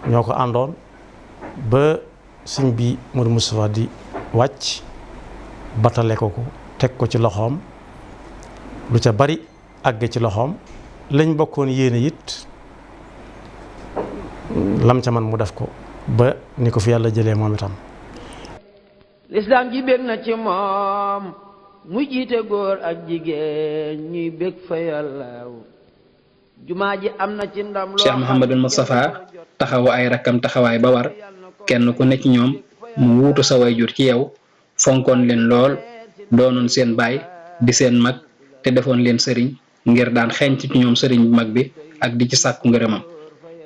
ñoo ko àndoon ba sëñ bi Modou Moustapha di wàcc batale ko teg ko ci loxoom lu ca bari àgge ci loxoom lañ bokkoon yéene it lam ca man mu def ko ba ni ko fi yàlla jëlee moom itam. lislaam ji bég na ci moom mu jiite góor ak jigéen ñuy bég fa yàlla jumaa ji am na ci ndam. Cheikh Mouhamadou Moustapha taxawu ay rakkam taxawaay ba war kenn ku ne ci ñoom mu wuutu sa wayjur ci yow fonkoon leen lool doonoon seen baay di seen mag te defoon leen sëriñ ngir daan xeeñ ci ñoom sëriñ bu mag bi ak di ci sàkku ngërëmam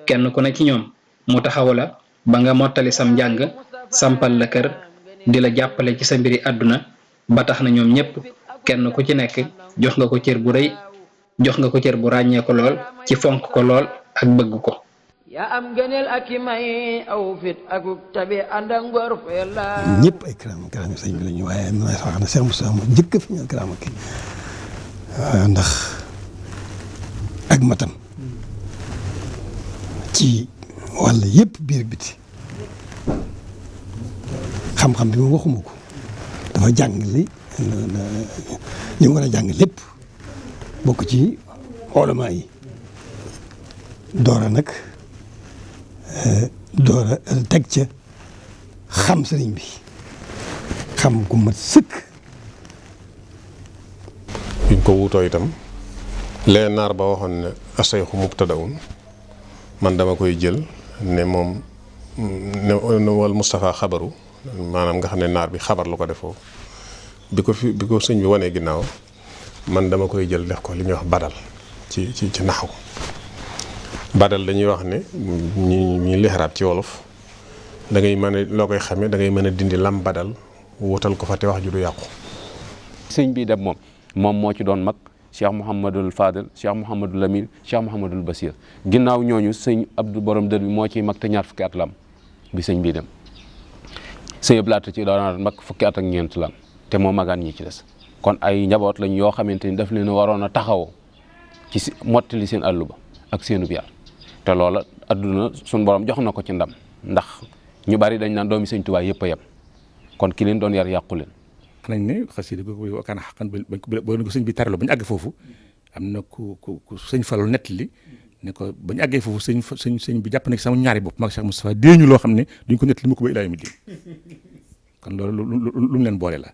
kenn ku ne ci ñoom mu taxawu la ba nga mottali sam njàng sampal la kër di la jàppale ci sa mbiri àdduna ba tax na ñoom ñëpp kenn ku ci nekk jox nga ko cër bu rëy jox nga ko cër bu ràññee ko lool ci fonk ko lool ak bëgg ko. yaa am gëneel ak i may aw fit ak tabi ànd ak ngor fa yàlla. ñëpp ay karaama sëñ bi la ñu waaye am na wax ne Cheikh Moussa moo njëkk a fi ñaan karaama ki waaw ndax ak matam ci wàll yëpp biir biti xam-xam bi moom waxuma ko dafa jàng li mu war a jàng lépp bokk ci ulama yi doora nag doora teg ca xam sëriñ bi xam ku mat sëkk. biñ ko wuutoo itam lee naar ba waxoon ne asayxu mubtadaun man dama koy jël ne moom ne wal Moustapha xabaru maanaam nga xam ne naar bi xabar lu ko defoo bi ko sëñ bi wanee ginnaaw man dama koy jël def ko li ñuy wax badal ci naxaw badal dañuy wax ne ñi lixaraab ci wolof da ngay mën a loo koy xamee da ngay mën a dindi lam badal wutal ko fa te wax ju du yàqu. sëñ bi dem moom moo ci doon mag Cheikh Mouhamadul Fadel Cheikh Mouhamadul Lamine Cheikh Mouhamadul Basir ginnaaw ñooñu sëñ Abdou borom dër bi moo ciy mag te ñaar fukki at lam bi sëñ bii dem sëñ Abdou Lahat ci doon mag fukki at ak ñeent lam te moo magaan ñi ci des kon ay njaboot lañ yoo xamante ni daf leen a waroon a taxawoo ci mottali seen àllu ba ak seenu biar te loola adduna suñ borom jox na ko ci ndam ndax ñu bari dañ naan doomi sëñ Tuubaa yëpp a yem kon ki leen doon yar yàqu leen. nañ ne xasida googu kan xaqan ba ko sëñ bi taralo ba ñu àgg foofu am na ku sëñ Fallu nettali ne ko ba ñu àggee foofu sëñ bi jàpp na ci sama ñaari bopp maag Cheikh Moustapha déeñu loo xam ne duñ ko nettali mu ko ba ilaa yawmi diin kon loolu lu mu leen boole la.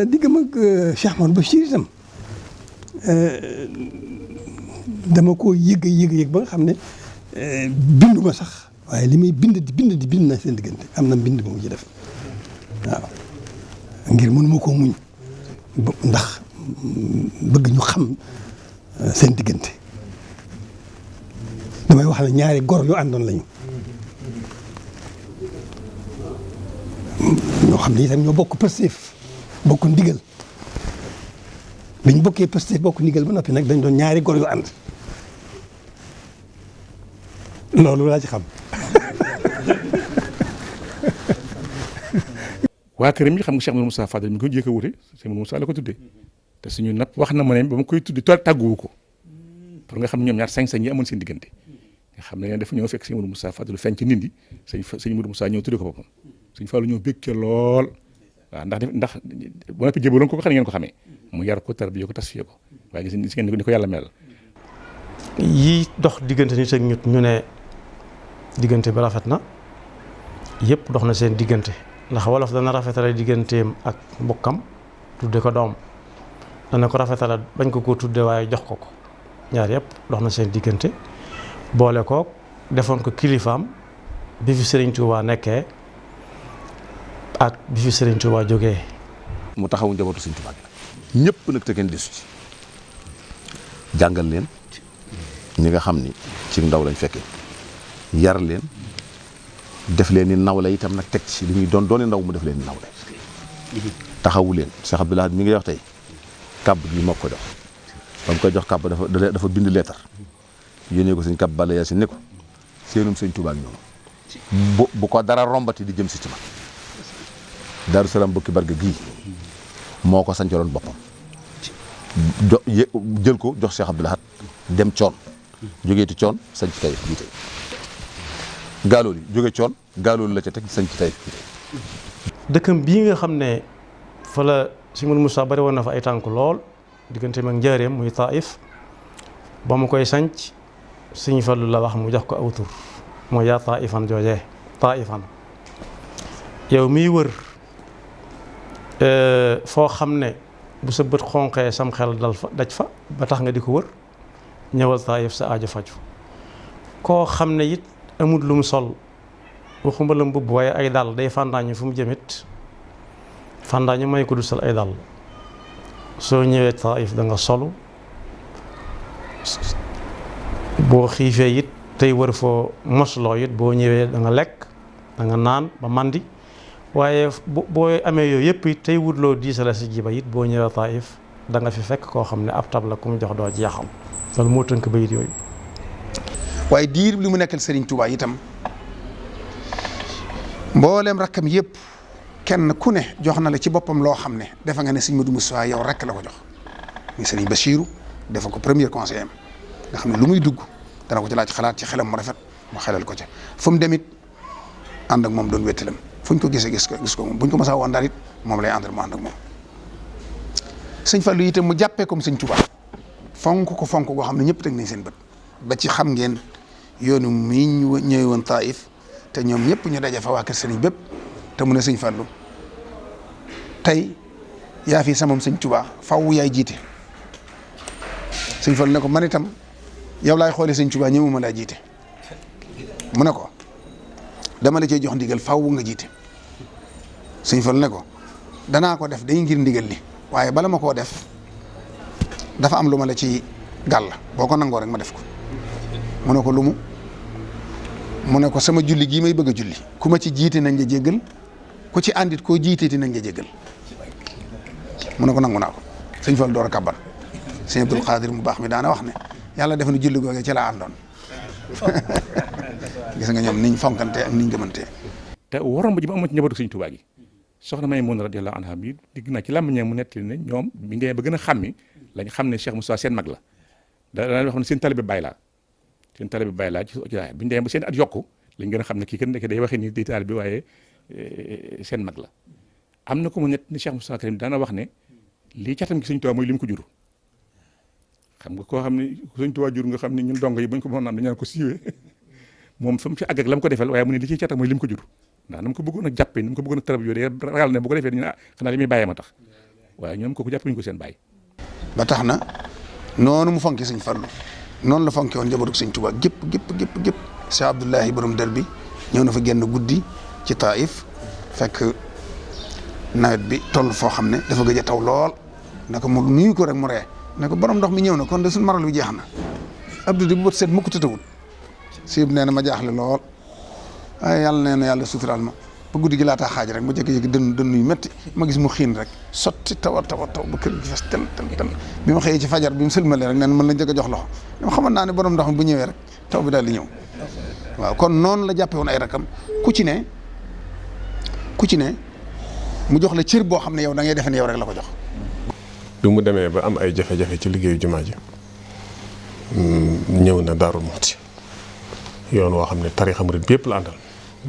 diggam ak Cheikh Mouhamadou Bachir itam dama ko yëg ba nga xam ne binduma sax waaye li may bind na seen diggante am na mbind bu mu ci def waaw ngir mënuma koo muñ ndax bëgg ñu xam seen diggante damay wax ne ñaari gor yu àndoon lañu ñoo xam ne itam ñoo bokk Pastef bokk ndigal biñ bokkee Pastef bokk ndigal ba noppi nag dañ doon ñaari gor yu ànd loolu laa ci xam. waa këram yi xam nga Cheikh Moussa Fadel mi ko jékk a wute Cheikh Moussa la ko tuddee te suñu napp wax na ma ne ba ma koy tuddi tàgguwu ko pour nga xam ñoom ñaar sañ-sañ yi amoon seen diggante nga xam ne dafa ñëw fekk Cheikh Moussa Fadel feeñ ci nindi sëñ Modou Moussa ñëw tuddee ko boppam sëñ Fallu ñëw békkee lool waaw ndax bu noppi jébaloon ko xam ne ngeen ko xamee mu yar ko tarbiya ko tasfiya ko waaye gis ngeen ni ko yàlla mel. yii dox diggante nit ak nit ñu ne diggante bi rafet na yëpp dox na seen diggante ndax wolof dana rafetale digganteem ak mbokkam tudde ko doom dana ko rafetale bañ ko tudde waaye jox ko ñaar yëpp dox na seen diggante boole kook defoon ko kilifaam bi fi Serigne Touba nekkee ak bi fi Serigne Touba jógee. mu taxawu njabootu Serigne Touba gi nag ñëpp nag te kenn desu ci jàngal leen ñi nga xam ni ci ndaw lañ fekkee yar leen def leen ni nawle itam nag teg ci li ñuy doon ndaw mu def leen ni nawle taxawu leen Cheikh Abdou Lahad mi ngi wax tey kàbb gi moo ko jox ba mu koy jox kàbb dafa bind leetar yónnee ko sëñ kàbb bala yaa si ne ko seenum sëñ Touba ak ñoom bu ko dara rombati di jëm si ci man Daaru Salaam bokki barga gii moo ko sancaloon boppam jël ko jox Cheikh Abdou Lahad dem coon jógeeti coon sañ ci Taïf bii tey gaalool yi jóge coon gaaloolu la ca teg sañ ci Taïf bii tey dëkkam bii nga xam ne fa la si mun Moussa bari woon na fa ay tànk lool diggante mag njaareem muy Taïf ba mu koy sanc Sëñ Fallu la wax mu jox ko aw tur mooy yaa Taïfan joojee Taïfan yow miy wër foo xam ne bu sa bët xonqee sam xel daj fa ba tax nga di ko wër ñëwal Taïf sa aajo faju koo xam ne it amul lu mu sol waxuma la mbubb waaye ay dàll day fàndaañu fu mu jëmit fàndaañu may ko du sol ay dàll soo ñëwee Taïf da nga solu boo xiifee it tey wër foo mosloo it boo ñëwee da nga lekk da nga naan ba mandi waaye boo amee yooyu yëpp it tey wutloo diisale si jiba it boo ñëwee Taïf da nga fi fekk koo xam ne ab tab la ku mu jox doo jeexam loolu moo tënk bayit yooyu. waaye diir li mu nekkal Serigne Touba itam mboolem rakkam yëpp kenn ku ne jox na la ci boppam loo xam ne defa nga ne Serigne Modou Moussa yow rek la ko jox muy Serigne Bachirou defa ko premier conseiller am nga xam ne lu muy dugg dana ko ci laaj xalaat ci xelam mu rafet mu xelal ko ca fu mu demit ànd ak moom doon wéttalam fu ñu ko gisee gis ko moom bu ñu ko mësaa woon daal it moom lay àndal mu ànd ak moom. Sëñ Fallou itam mu jàppee comme Sëñ Touba fonk ko fonk goo xam ne ñëpp teg nañ seen bët ba ci xam ngeen yoonu mii ñu ñëwee woon Taïf te ñoom ñëpp ñu daje fa waa kër sëriñ bépp te mu ne Sëñ Fallou tey yaa fi samam Sëñ Touba faw yaay jiite Sëñ Fallou ne ko man itam yow laay xoolee Sëñ Touba ñëwuma laa jiite mu ne ko dama la cee jox ndigal faaw nga jiite sëñ Fallu ne ko danaa ko def day ngir ndigal li waaye bala ma koo def dafa am lu ma la ci gàll boo ko nangoo rek ma def ko mu ne ko lumu mu ne ko sama julli gii may bëgg a julli ku ma ci jiite nañ nga jéggal ku ci àndit koo jiiteeti nañ nga jéggal mu ne ko nangu naa ko sëñ Fallu door a kàbbar sëñ Abdul Xaadir mu baax mi daana wax ne yàlla def na julli googee ci laa àndoon gis nga ñoom niñ fonkante ak niñ gëmantee te waroon ba ji ma amoon ci njabootu sëñ Tuubaa gi soxna Maymuna radiyallaahu anha bi digg naa ci làmmiñam mu nettali ne ñoom bi ñu demee ba gën a xàmmi lañ xam ne Cheikh Moustapha seen mag la dana wax ne seen talibé Baay laa seen talibé Baay laa ci bi ñu demee ba seen at yokku lañ gën a xam ne kii kat nekk day waxee ni day talibé waaye seen mag la am na ko mu nett ni Cheikh Moustapha Karim daana wax ne lii catam gi sëñ Tuubaa mooy li mu ko jur xam nga koo xam ne sëñ Tuubaa jur nga xam ne ñun dong yi bañ ko mën a am dañu ko siiwee moom fa mu fi àgg ak la mu ko defal waaye mu ne li ciy catam mooy li mu ko jur ndax na mu ko bëggoon a jàppee na mu ko bëggoon a tarab yoo de ragal ne bu ko defee dañu ne xanaa li muy bàyyee ma tax waaye ñoom kooku jàpp ñu ko seen bàyyi ba tax na noonu mu fonki sëñ Fallu noonu la fonki woon njabootu sëñ Tuubaa gépp Cheikh Abdoulahi borom dër bi ñëw na fa genn guddi ci Taïf fekk nawet bi toll foo xam ne dafa gëj a taw lool ne ko mu nuyu ko rek mu ree ne ko borom ndox mi ñëw na kon de suñ maral bi jeex na Abdou di bu bët seet mukk tëtawul siib nee na ma jaaxle lool waaye yàlla nee na yàlla suturaal ma ba guddi gi laataa xaaj rek ma jékki-jékki dënn yu métti ma gis mu xiin rek sotti taw ba kër gi fes tel bi ma xëyee ci fajar bi mu sëlmalee rek nee na mën la njëkk a jox loxo dama xamoon naa ne borom ndox mi bu ñëwee rek taw bi daal di ñëw waaw kon noonu la jàppe woon ay rakam ku ci ne mu jox la cër boo xam ne yow da ngay defe ne yow rek la ko jox. bi mu demee ba am ay jafe-jafe ci liggéeyu jumaa ji ñëw na Daarul Muxti yoon woo xam ne tariixa murit bi yëpp la àndal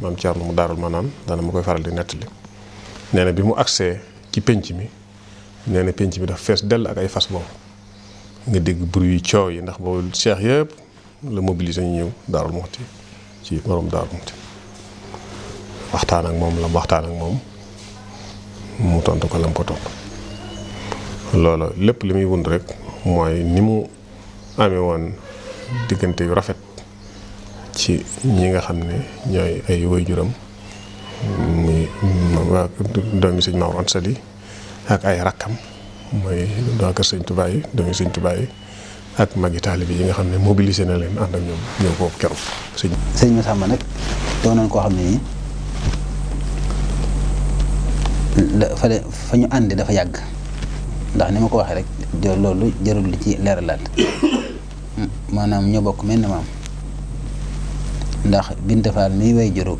maam Thierno mu Daarul Manaan daana ma koy faral di nettali nee na bi mu agsee ci penc mi nee na penc mi dafa fees dell ak ay fas boobu nga dégg bruit yi coow yi ndax boobu cheikh yëpp la mobilisé ñu ñëw Daarul Muxti ci borom Daarul Muxti waxtaan ak moom mu tontu ko lam ko tontu loolu lépp li muy wund rek mooy ni mu amee woon diggante yu rafet ci ñi nga xam ne ñooy ay waajuram muy waa doomi sëñ Maodo Anta Sali ak ay rakkam mooy waa kër sëñ Tuubaa yi doomi sëñ Tuubaa yi ak magi taalibe yi nga xam ne mobilisé na leen ànd ak ñoom ñëw foofu keroog sëñ Massamba nag doonoon koo xam ne nii fa ñu àndi dafa yàgg ndax ni ma ko waxee rek loolu jarul li ci leeralaat maanaam ñoo bokk mel na maam ndax Binta Fall miy way juru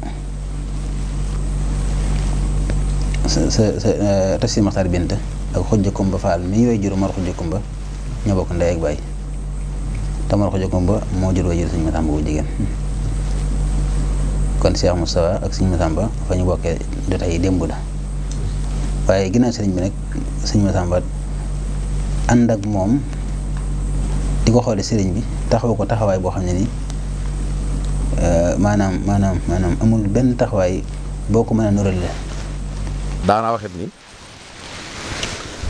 sa Tafsir Maxtaar Binta ak Xujja Kumba Fall miy way juru Mor Xujja Kumba ñoo bokk ndey ak baay te Mor Xujja Kumba moo jur way juru Sëñ Massamba bu jigéen kon Cheikh Moustapha ak Sëñ Massamba fa ñu bokkee jotaay yi démb la waaye ginnaaw sëriñ bi nag Sëñ Massamba ànd ak moom di ko xoole sëriñ bi taxaw ko taxawaay boo xam ne nii maanaam amul benn taxawaay boo ko mën a nural la daanaa waxit ni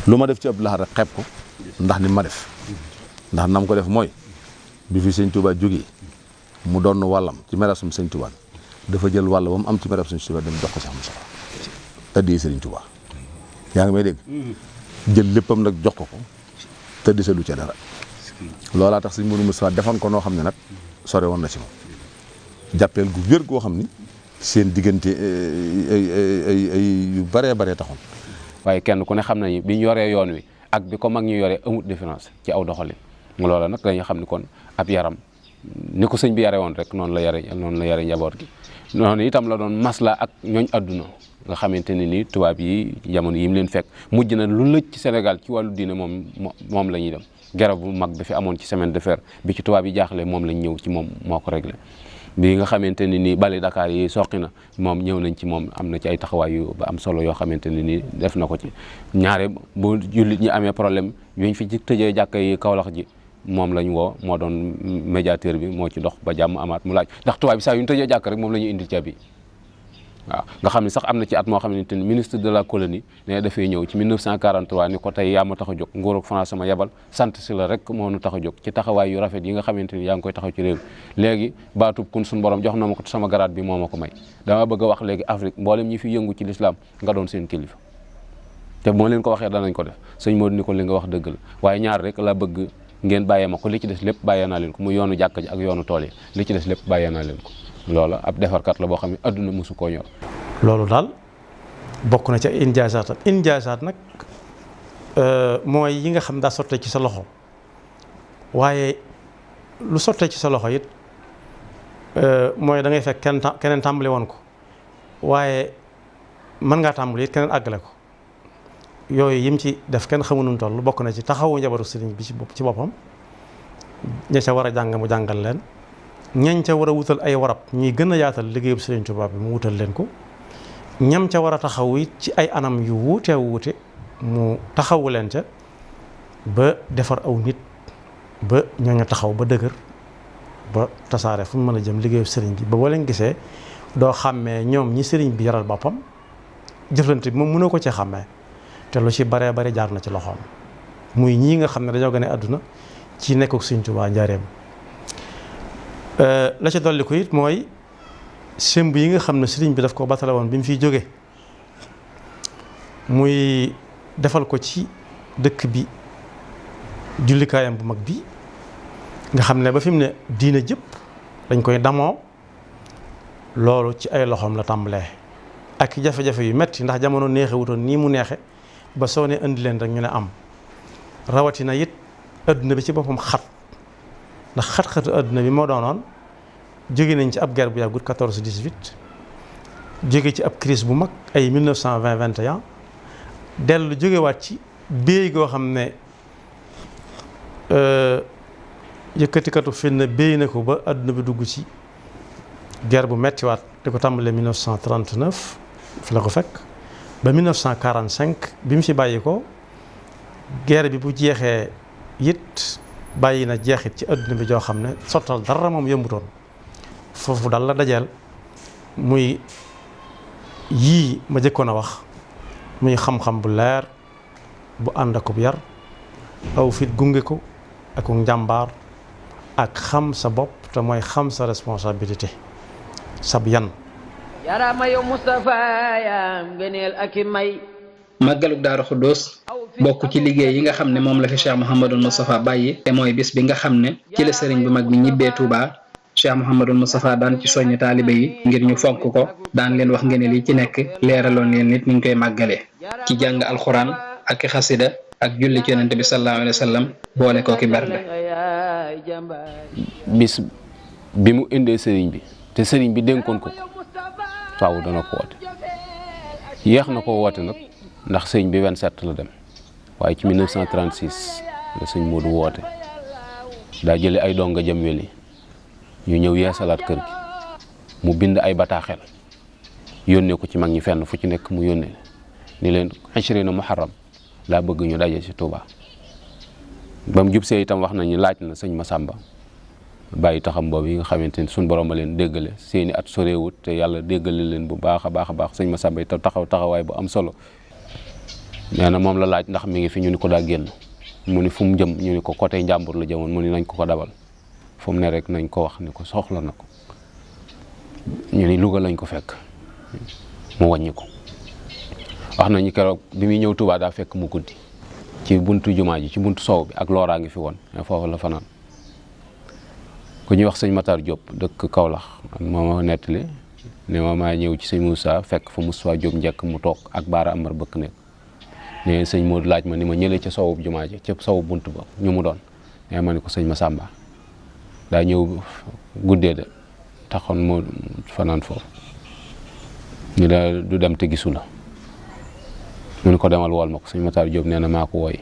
lu ma def ci Abdou Lahad rek xeeb ko ndax ni ma def ndax nam ko def mooy bi fi sëñ Touba jógee mu doon wàllam ci merasum sëñ Touba dafa jël wàll ba mu am ci merasum sëñ Touba dem jox ko Cheikh Moussa tëddee sëriñ Touba yaa ngi may dégg jël léppam nag jox ko tëddi sa du ca dara loolaa tax sëñ Mourou Moussa defoon ko noo xam ne nag sore woon na ci moom jàppeel gu wér goo xam ni seen diggante ay yu baree taxoon. waaye kenn ku ne xam nañu bi ñu yoree yoon wi ak bi ko mag ñu yoree amut différence ci aw doxalin loola nag dañuy xam ni kon ab yaram ni ko sëñ bi yare woon rek noonu la yare njaboot gi noonu itam la doon masla ak ñooñ adduna nga xamante ne ni tubaab yi jamono yi mu leen fekk mujj na lu lëj ci Sénégal ci wàllu diine moom la ñuy dem garab bu mag bi fi amoon ci semaine de fer bi ci tubaab yi jaaxle moom lañ ñëw ci moom moo ko réglé bi nga xamante ne ni bali Dakar yi soqi na moom ñëw nañ ci moom am na ci ay taxawaay yu ba am solo yoo xamante ne ni def na ko ci ñaare bu jullit ñi amee problème yuñ fi ci tëjee jàkka yi Kaolack ji moom lañ woo moo doon médiateur bi moo ci dox ba jàmm amaat mu laaj ndax tubaab bi saa yu ñu tëjee jàkk rek moom la ñuy indi caabi waaw nga xam ne sax am na ci at moo xamante ni ministre de la colonie ne dafay ñëw ci 1943 ni ko tey yaa ma tax a jóg nguurug France sama yebal sant si la rek moo nu tax a jóg ci taxawaay yu rafet yi nga xamante ni yaa ngi koy taxaw ci réew léegi baatub kun suñu borom jox na ma ko sama garaat bi moo ma ko may dama bëgg a wax léegi Afrique mboolem ñi fi yëngu ci l'islam nga doon seen kilifa te moo leen ko waxee danañ ko def sëñ Modou ni ko li nga wax dëgg la waaye ñaar rek la bëgg ngeen bàyyee ma ko li ci des lépp bàyyee naa leen ko mu yoonu jàkka ji ak yoonu tool yi li ci des lépp bàyyee naa leen ko loola ab defarkat la boo xam ne adduna mosu koo ñor. loolu daal bokk na ca injaasaat nag mooy yi nga xam daa sottee ci sa loxo waaye lu sottee ci sa loxo it mooy da ngay fekk keneen tàmbali woon ko waaye mën ngaa tàmbali it keneen àggale ko yooyu yim ci def kenn xamu nu toll bokk na ci taxawu njabaru sëriñ bi ci boppam ña ca war a jàng mu jàngal leen ñañ ca war a wutal ay warab ñuy gën a yaatal liggéeyub sëriñ Tuubaa bi mu wutal leen ko ñam ca war a taxaw it ci ay anam yu wuutee wuute mu taxawu leen ca ba defar aw nit ba ñooñu taxaw ba dëgër ba tasaare fu mu mën a jëm liggéeyub sëriñ bi ba boo leen gisee doo xàmmee ñoom ñi sëriñ bi yaral boppam jëflante bi moom mënoo ko ci xàmmee te lu ci baree bari jaar na ci loxoom muy ñii nga xam ne dañoo gane àdduna ci nekkuk Sëriñ Tuubaa njaareem la ca dolli ko it mooy semb yi nga xam ne sëriñ bi daf ko batale woon bi mu fiy jóge muy defal ko ci dëkk bi jullikaayam bu mag bi nga xam ne ba fi mu ne diina jëpp dañ koy damoo loolu ci ay loxoom la tàmbalee ak jafe-jafe yu metti ndax jamono neexewutoon nii mu neexe ba soo ne indi leen rek ñu ne am rawatina it adduna bi ci boppam xat ndax xat-xatu adduna bi moo doonoon jóge nañ ci ab guerre bu yàggut 14-18 jóge ci ab crise bu mag ay 1920-21 dellu jógewaat ci béy goo xam ne yëkkatikatu fenn béy na ko ba adduna bi dugg ci guerre bu mettiwaat di ko tàmbalee 1939 fi la ko fekk ba 1945 bi mu fi bàyyi ko guerre bi bu jeexee it bàyyi na jeexit ci adduna bi joo xam ne sottal dara moom yëmbutoon foofu dal la dajeel muy yii ma jëkkoon a wax muy xam-xam bu leer bu ànd ak bu yar aw fit gunge ko ak njàmbaar ak xam sa bopp te mooy xam sa responsabilité sab yan yarama yow Moustapha yaam ngëneel ak i may màggaluk Daaru Xuddoos bokk ci liggéey yi nga xam ne moom la fi Cheikh Mouhamadul Moustapha bàyyi te mooy bis bi nga xam ne ci la sëriñ bu mag bi ñibbee Touba Cheikh Mouhamadul Moustapha daan ci soññ taalibe yi ngir ñu fonk ko daan leen wax ngëneel yi ci nekk leeraloon leen nit ñu koy màggalee ci jàng alxuraan ak xasida ak julli ci yonente bi sallallahu alayhi wa sallam boole ko ki bernde bis bi mu indee sëriñ bi te sëriñ bi dénkoon ko faaw dana ko woote yéex na ko woote nag ndax sëriñ bi 27 la dem waaye ci 1936 la sëñ Modou woote daa jële ay donga jëm weli ñu ñëw yeesalaat kër gi mu bind ay bataaxel yónnee ko ci mag ñi fenn fu ci nekk mu yónnee ni leen 20 muharram laa bëgg ñu daje ci Touba ba mu jub see itam wax nañu laaj na sëñ Massamba bàyyi taxam boobu yi nga xamante ni suñ borom a leen déggale seeni at sorewut te yàlla déggale leen bu baax a baax a baax sëñ Massamba itam taxawaay bu am solo nee na moom la laaj ndax mi ngi fi ñu ni ko daa génn mu ni fu mu jëm ñu ni ko côté Njàmbur la jëmoon mu ni nañ ko dabal fu mu ne rek nañ ko wax ni ko soxla na ko ñu ni Louga lañ ko fekk mu wàññi ko wax nañu keroog bi muy ñëw Touba daa fekk mu guddi ci buntu jumaa ji ci buntu soow bi ak looraa ngi fi woon mais foofu la fanaan ku ñuy wax sëñ Matar Diop dëkk Kaolack moo ma nettali ne ma maa ñëw ci sëñ Moussa fekk fa Moussa Diop njëkk mu toog ak Baara Amar bëkk nekk ne sëñ Modou laaj ma ni ma ñëlee ca soowu jumaa ji ca soowu bunt ba ñu mu doon ne ma ni ko sëñ Massamba daa ñëw guddee de taxoon moo fanaan foofu ñu la du dem te gisu la mu ni ko demal wool ma ko sëñ Matar Diop nee na maa ko wooy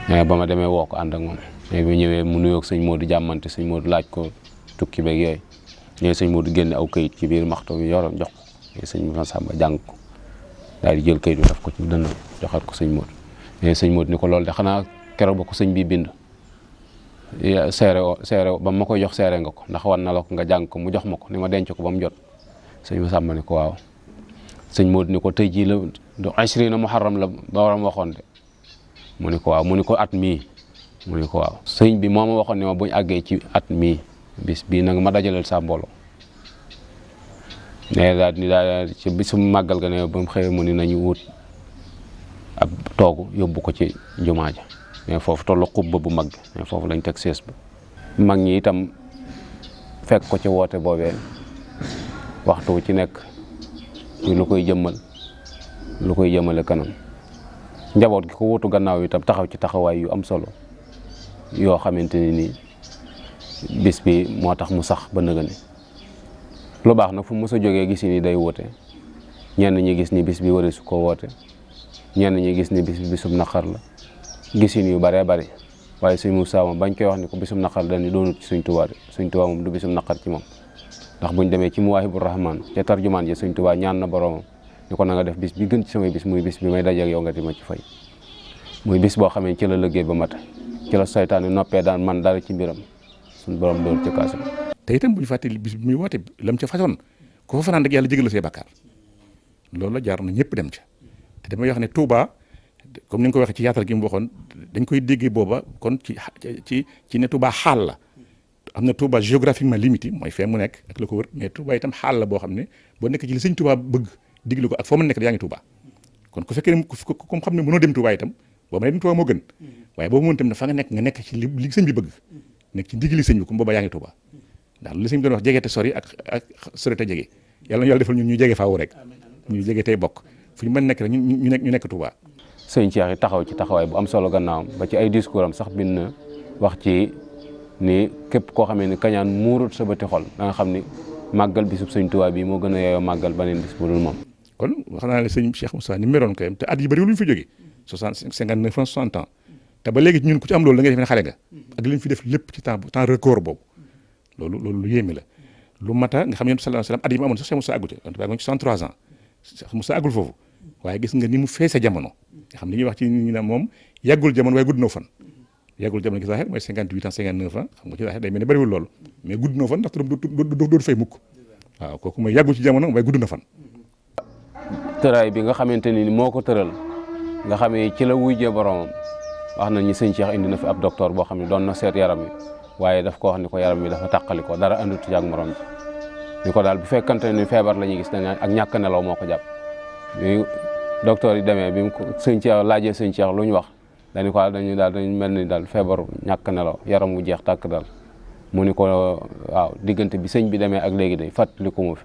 mais ba ma demee woo ko ànd ak moom mais bi ñëwee mu nuyoog sëñ Modou jàmmante sëñ Modou laaj ko tukki beeg yooyu ñëwee sëñ Modou génne aw kayit ci biir maxto bi yoroon jox ko sëñ Massamba jàng ko daal di jël kayit bi def ko ci dënn joxaat ko sëñ Modou mais sëñ Modou ni ko loolu de xanaa keroog ba ko sëñ bi bind seere ba ma koy jox seere nga ko ndax wan na la ko nga jàng ko mu jox ma ko ni ma denc ko ba mu jot sëñ Masamba ni ko waaw sëñ Modou ni ko tey jii la du 20 muharram la borom waxoon de mu ni ko waaw mu ni ko at mii mu ni ko waaw sëñ bi moo ma waxoon ne ma buñ àggee ci at mii bis bii nag ma dajaleel sa mbooloo ne daal ci bisum màggal ga ne ba mu xëyee mu ni nañu wut ab toogu yóbbu ko ci jumaa ja mais foofu tollu xubba bu mag mais foofu lañ teg sees ba mag ñi itam fekk ko ci woote boobee waxtu ci nekk ci lu koy jëmale kanam njaboot gi ko wutu gannaaw itam taxaw ci taxawaay yu am solo yoo xamante ni nii bis bi moo tax mu sax ba nëgëni lu baax nag fu mu mës a jógee gis ni day woote ñenn ñi gis ni bis bi wari su ko woote ñenn ñi gis ni bis bi bisum naqar la gisin yu bëree bëri waaye sëñ Moussa moom bañ koy wax ni ko bisum naqar dañu doonut ci Sëñ Tuubaa de Sëñ Tuubaa moom du bisum naqar ci moom ndax buñ demee ci Muwaahibur Rahmaan ca tarjumaan ji Sëñ Tuubaa ñaan na boroomam ni ko na nga def bis bi gën ci samay bis muy bis bi may dajeek yow nga di ma ci fay muy bis boo xamee ci la liggéey ba mat ci la saytaane noppee daan man dara ci mbiram suñ borom doon ci kaasam te itam bu ñu fàttali bis bi muy woote lam ca façon ko fa fanaan rek yàlla jégal la say bàkkaar loolu la jaar na ñëpp dem ca te damay wax ne Touba comme ni nga ko waxee ci yaatal gi mu waxoon dañ koy déggee booba kon ci ne Touba xaal la am na Touba géographiquement limité mooy fee mu nekk ak la ko wër mais Touba itam xaal la boo xam ne boo nekk ci li sëñ Touba bëgg diglu ko ak foo mën nekk yaa ngi Touba kon ku fekkee ne comme xam ne mënoo dem Touba itam boo mënee dem Touba moo gën waaye boobu mën itam ne fa nga nekk ci li sëñ bi bëgg nekk ci ndigali sëñ bi comme booba yaa ngi Touba ndax li sëñ bi doon wax jege te sori ak sori te jege yàlla na yàlla defal ñun ñu jege faaw rek ñu jege tey bokk fu ñu mën nekk rek ñu nekk Touba. sëñ Cheikh yi taxaw ci taxawaay bu am solo gannaawam ba ci ay discours am sax bind na wax ci ni képp koo xamee ni kañaan muurut sa bëti xol da nga xam ni màggal bisub sëñ Touba bi moo gën a yeeyoo màggal beneen bis bu dul moom. kon wax naa ne sëñ Cheikh Moussa ni meroon ko yam te at yi bëri lu ñu fi jógee 59 ans 60 ans te ba léegi ñun ku ci am loolu da ngay def ne xale nga ak li ñu fi def lépp ci temps record boobu loolu lu yéeme la lu mata nga xam ne sallallahu alayhi wasallam at yi mu amoon sax Cheikh Moussa àggu ci ci 63 ans Cheikh Moussa àggul foofu waaye gis nga ni mu feese jamono nga xam li ñuy wax ci ñu ne moom yàggul jamono waaye gudd na fan yàggul jamono gi saaxir mooy 58 ans 59 ans xam nga ci saaxir day mel ne bëriwul loolu mais gudd na fan ndax dootu fay mukk waaw kooku mooy yàggul ci jamono waaye gudd na fan tëraay bi nga xamante ni moo ko tëral nga xamee ci la wujjee boromam wax nañ ni sëñ Cheikh indi na fi ab docteur boo xam ne doon na seet yaram wi waaye daf ko wax ni ko yaram wi dafa tàqali ko dara andut ci ak morom ci ni ko daal bu fekkante ni feebar la ñuy gis dañ ak ñàkk nelaw moo ko jàpp bi docteur yi demee bi mu ko sëñ Cheikh laajee sëñ Cheikh lu ñu wax dañu ko dañu mel ni daal feebaru ñàkk nelaw yaram wu jeex tàkk daal mu ni ko waaw diggante bi sëñ bi demee ak léegi day fàttaliku ma fi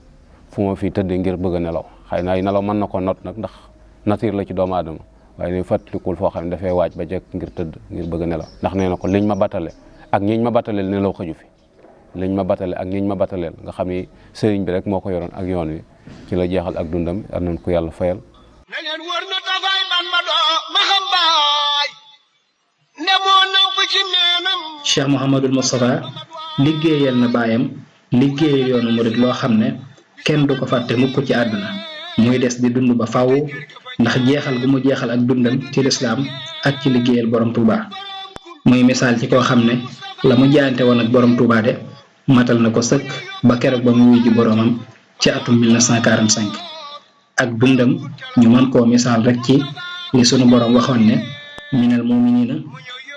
fu ma fi tëdd ngir bëgg a nelaw xëy na ay nelaw mën na ko not nag ndax nature la ci doomu aadama waaye ni fàttalikul foo xam ne dafay waaj ba jekk ngir tëdd ngir bëgg a nelaw ndax nee na ko liñ ma battale ak ñiñ ma battaleel nelaw xaju fi liñ ma battale ak ñiñ ma battaleel nga xam ni sëriñ bi rek moo ko yoroon ak yoon wi ci la jeexal ak dundam ar nañ ko yàlla fayal na leen wër na dafay man ma doo ma xam baay ne moo namp ci meenam Cheikh Mouhamadul Moustapha liggéeyal na baayam liggéeyal yoonu murid loo xam ne kenn du ko fàtte mukk ci àdduna muy des di dund ba faaw ndax jeexal gu mu jeexal ak dundam ci lislaam ak ci liggéeyal borom Touba muy misaal ci koo xam ne la mu jaayante woon ak borom Touba de matal na ko sëkk ba keroog ba mu wuy ji boromam ci atum 1945 ak dundam ñu mën koo misaal rek ci li sunu borom waxoon ne minal muminina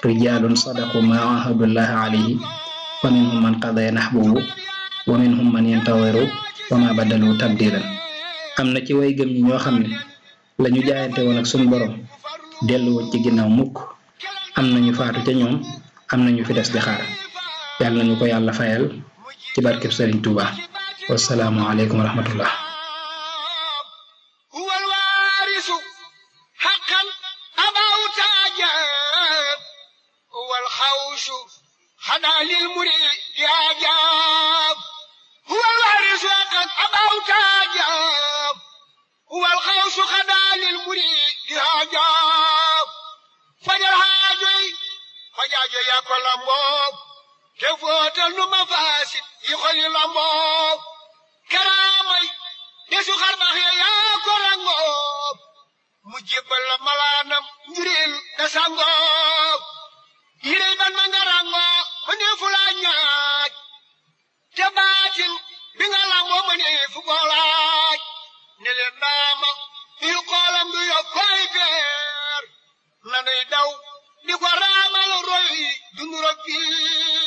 rijaalun sadaqu ma ahadullahi alayhi fa minhum man qadaya nahbahu wa minhum man yantaziru wa ma badalu tabdilan am na ci way gëm ñi ñoo xam ne la ñu jaayante woon ak sunu borom delluwuñ ci ginnaaw mukk am nañu faatu ca ñoom am nañu fi des di xaar yàlla nañu ko yàlla fayal ci barkeb Sëriñ Tuuba wassalaamu aleykum wa rahmatullah te baatin bi nga lamboo mënee fu boolaa مربي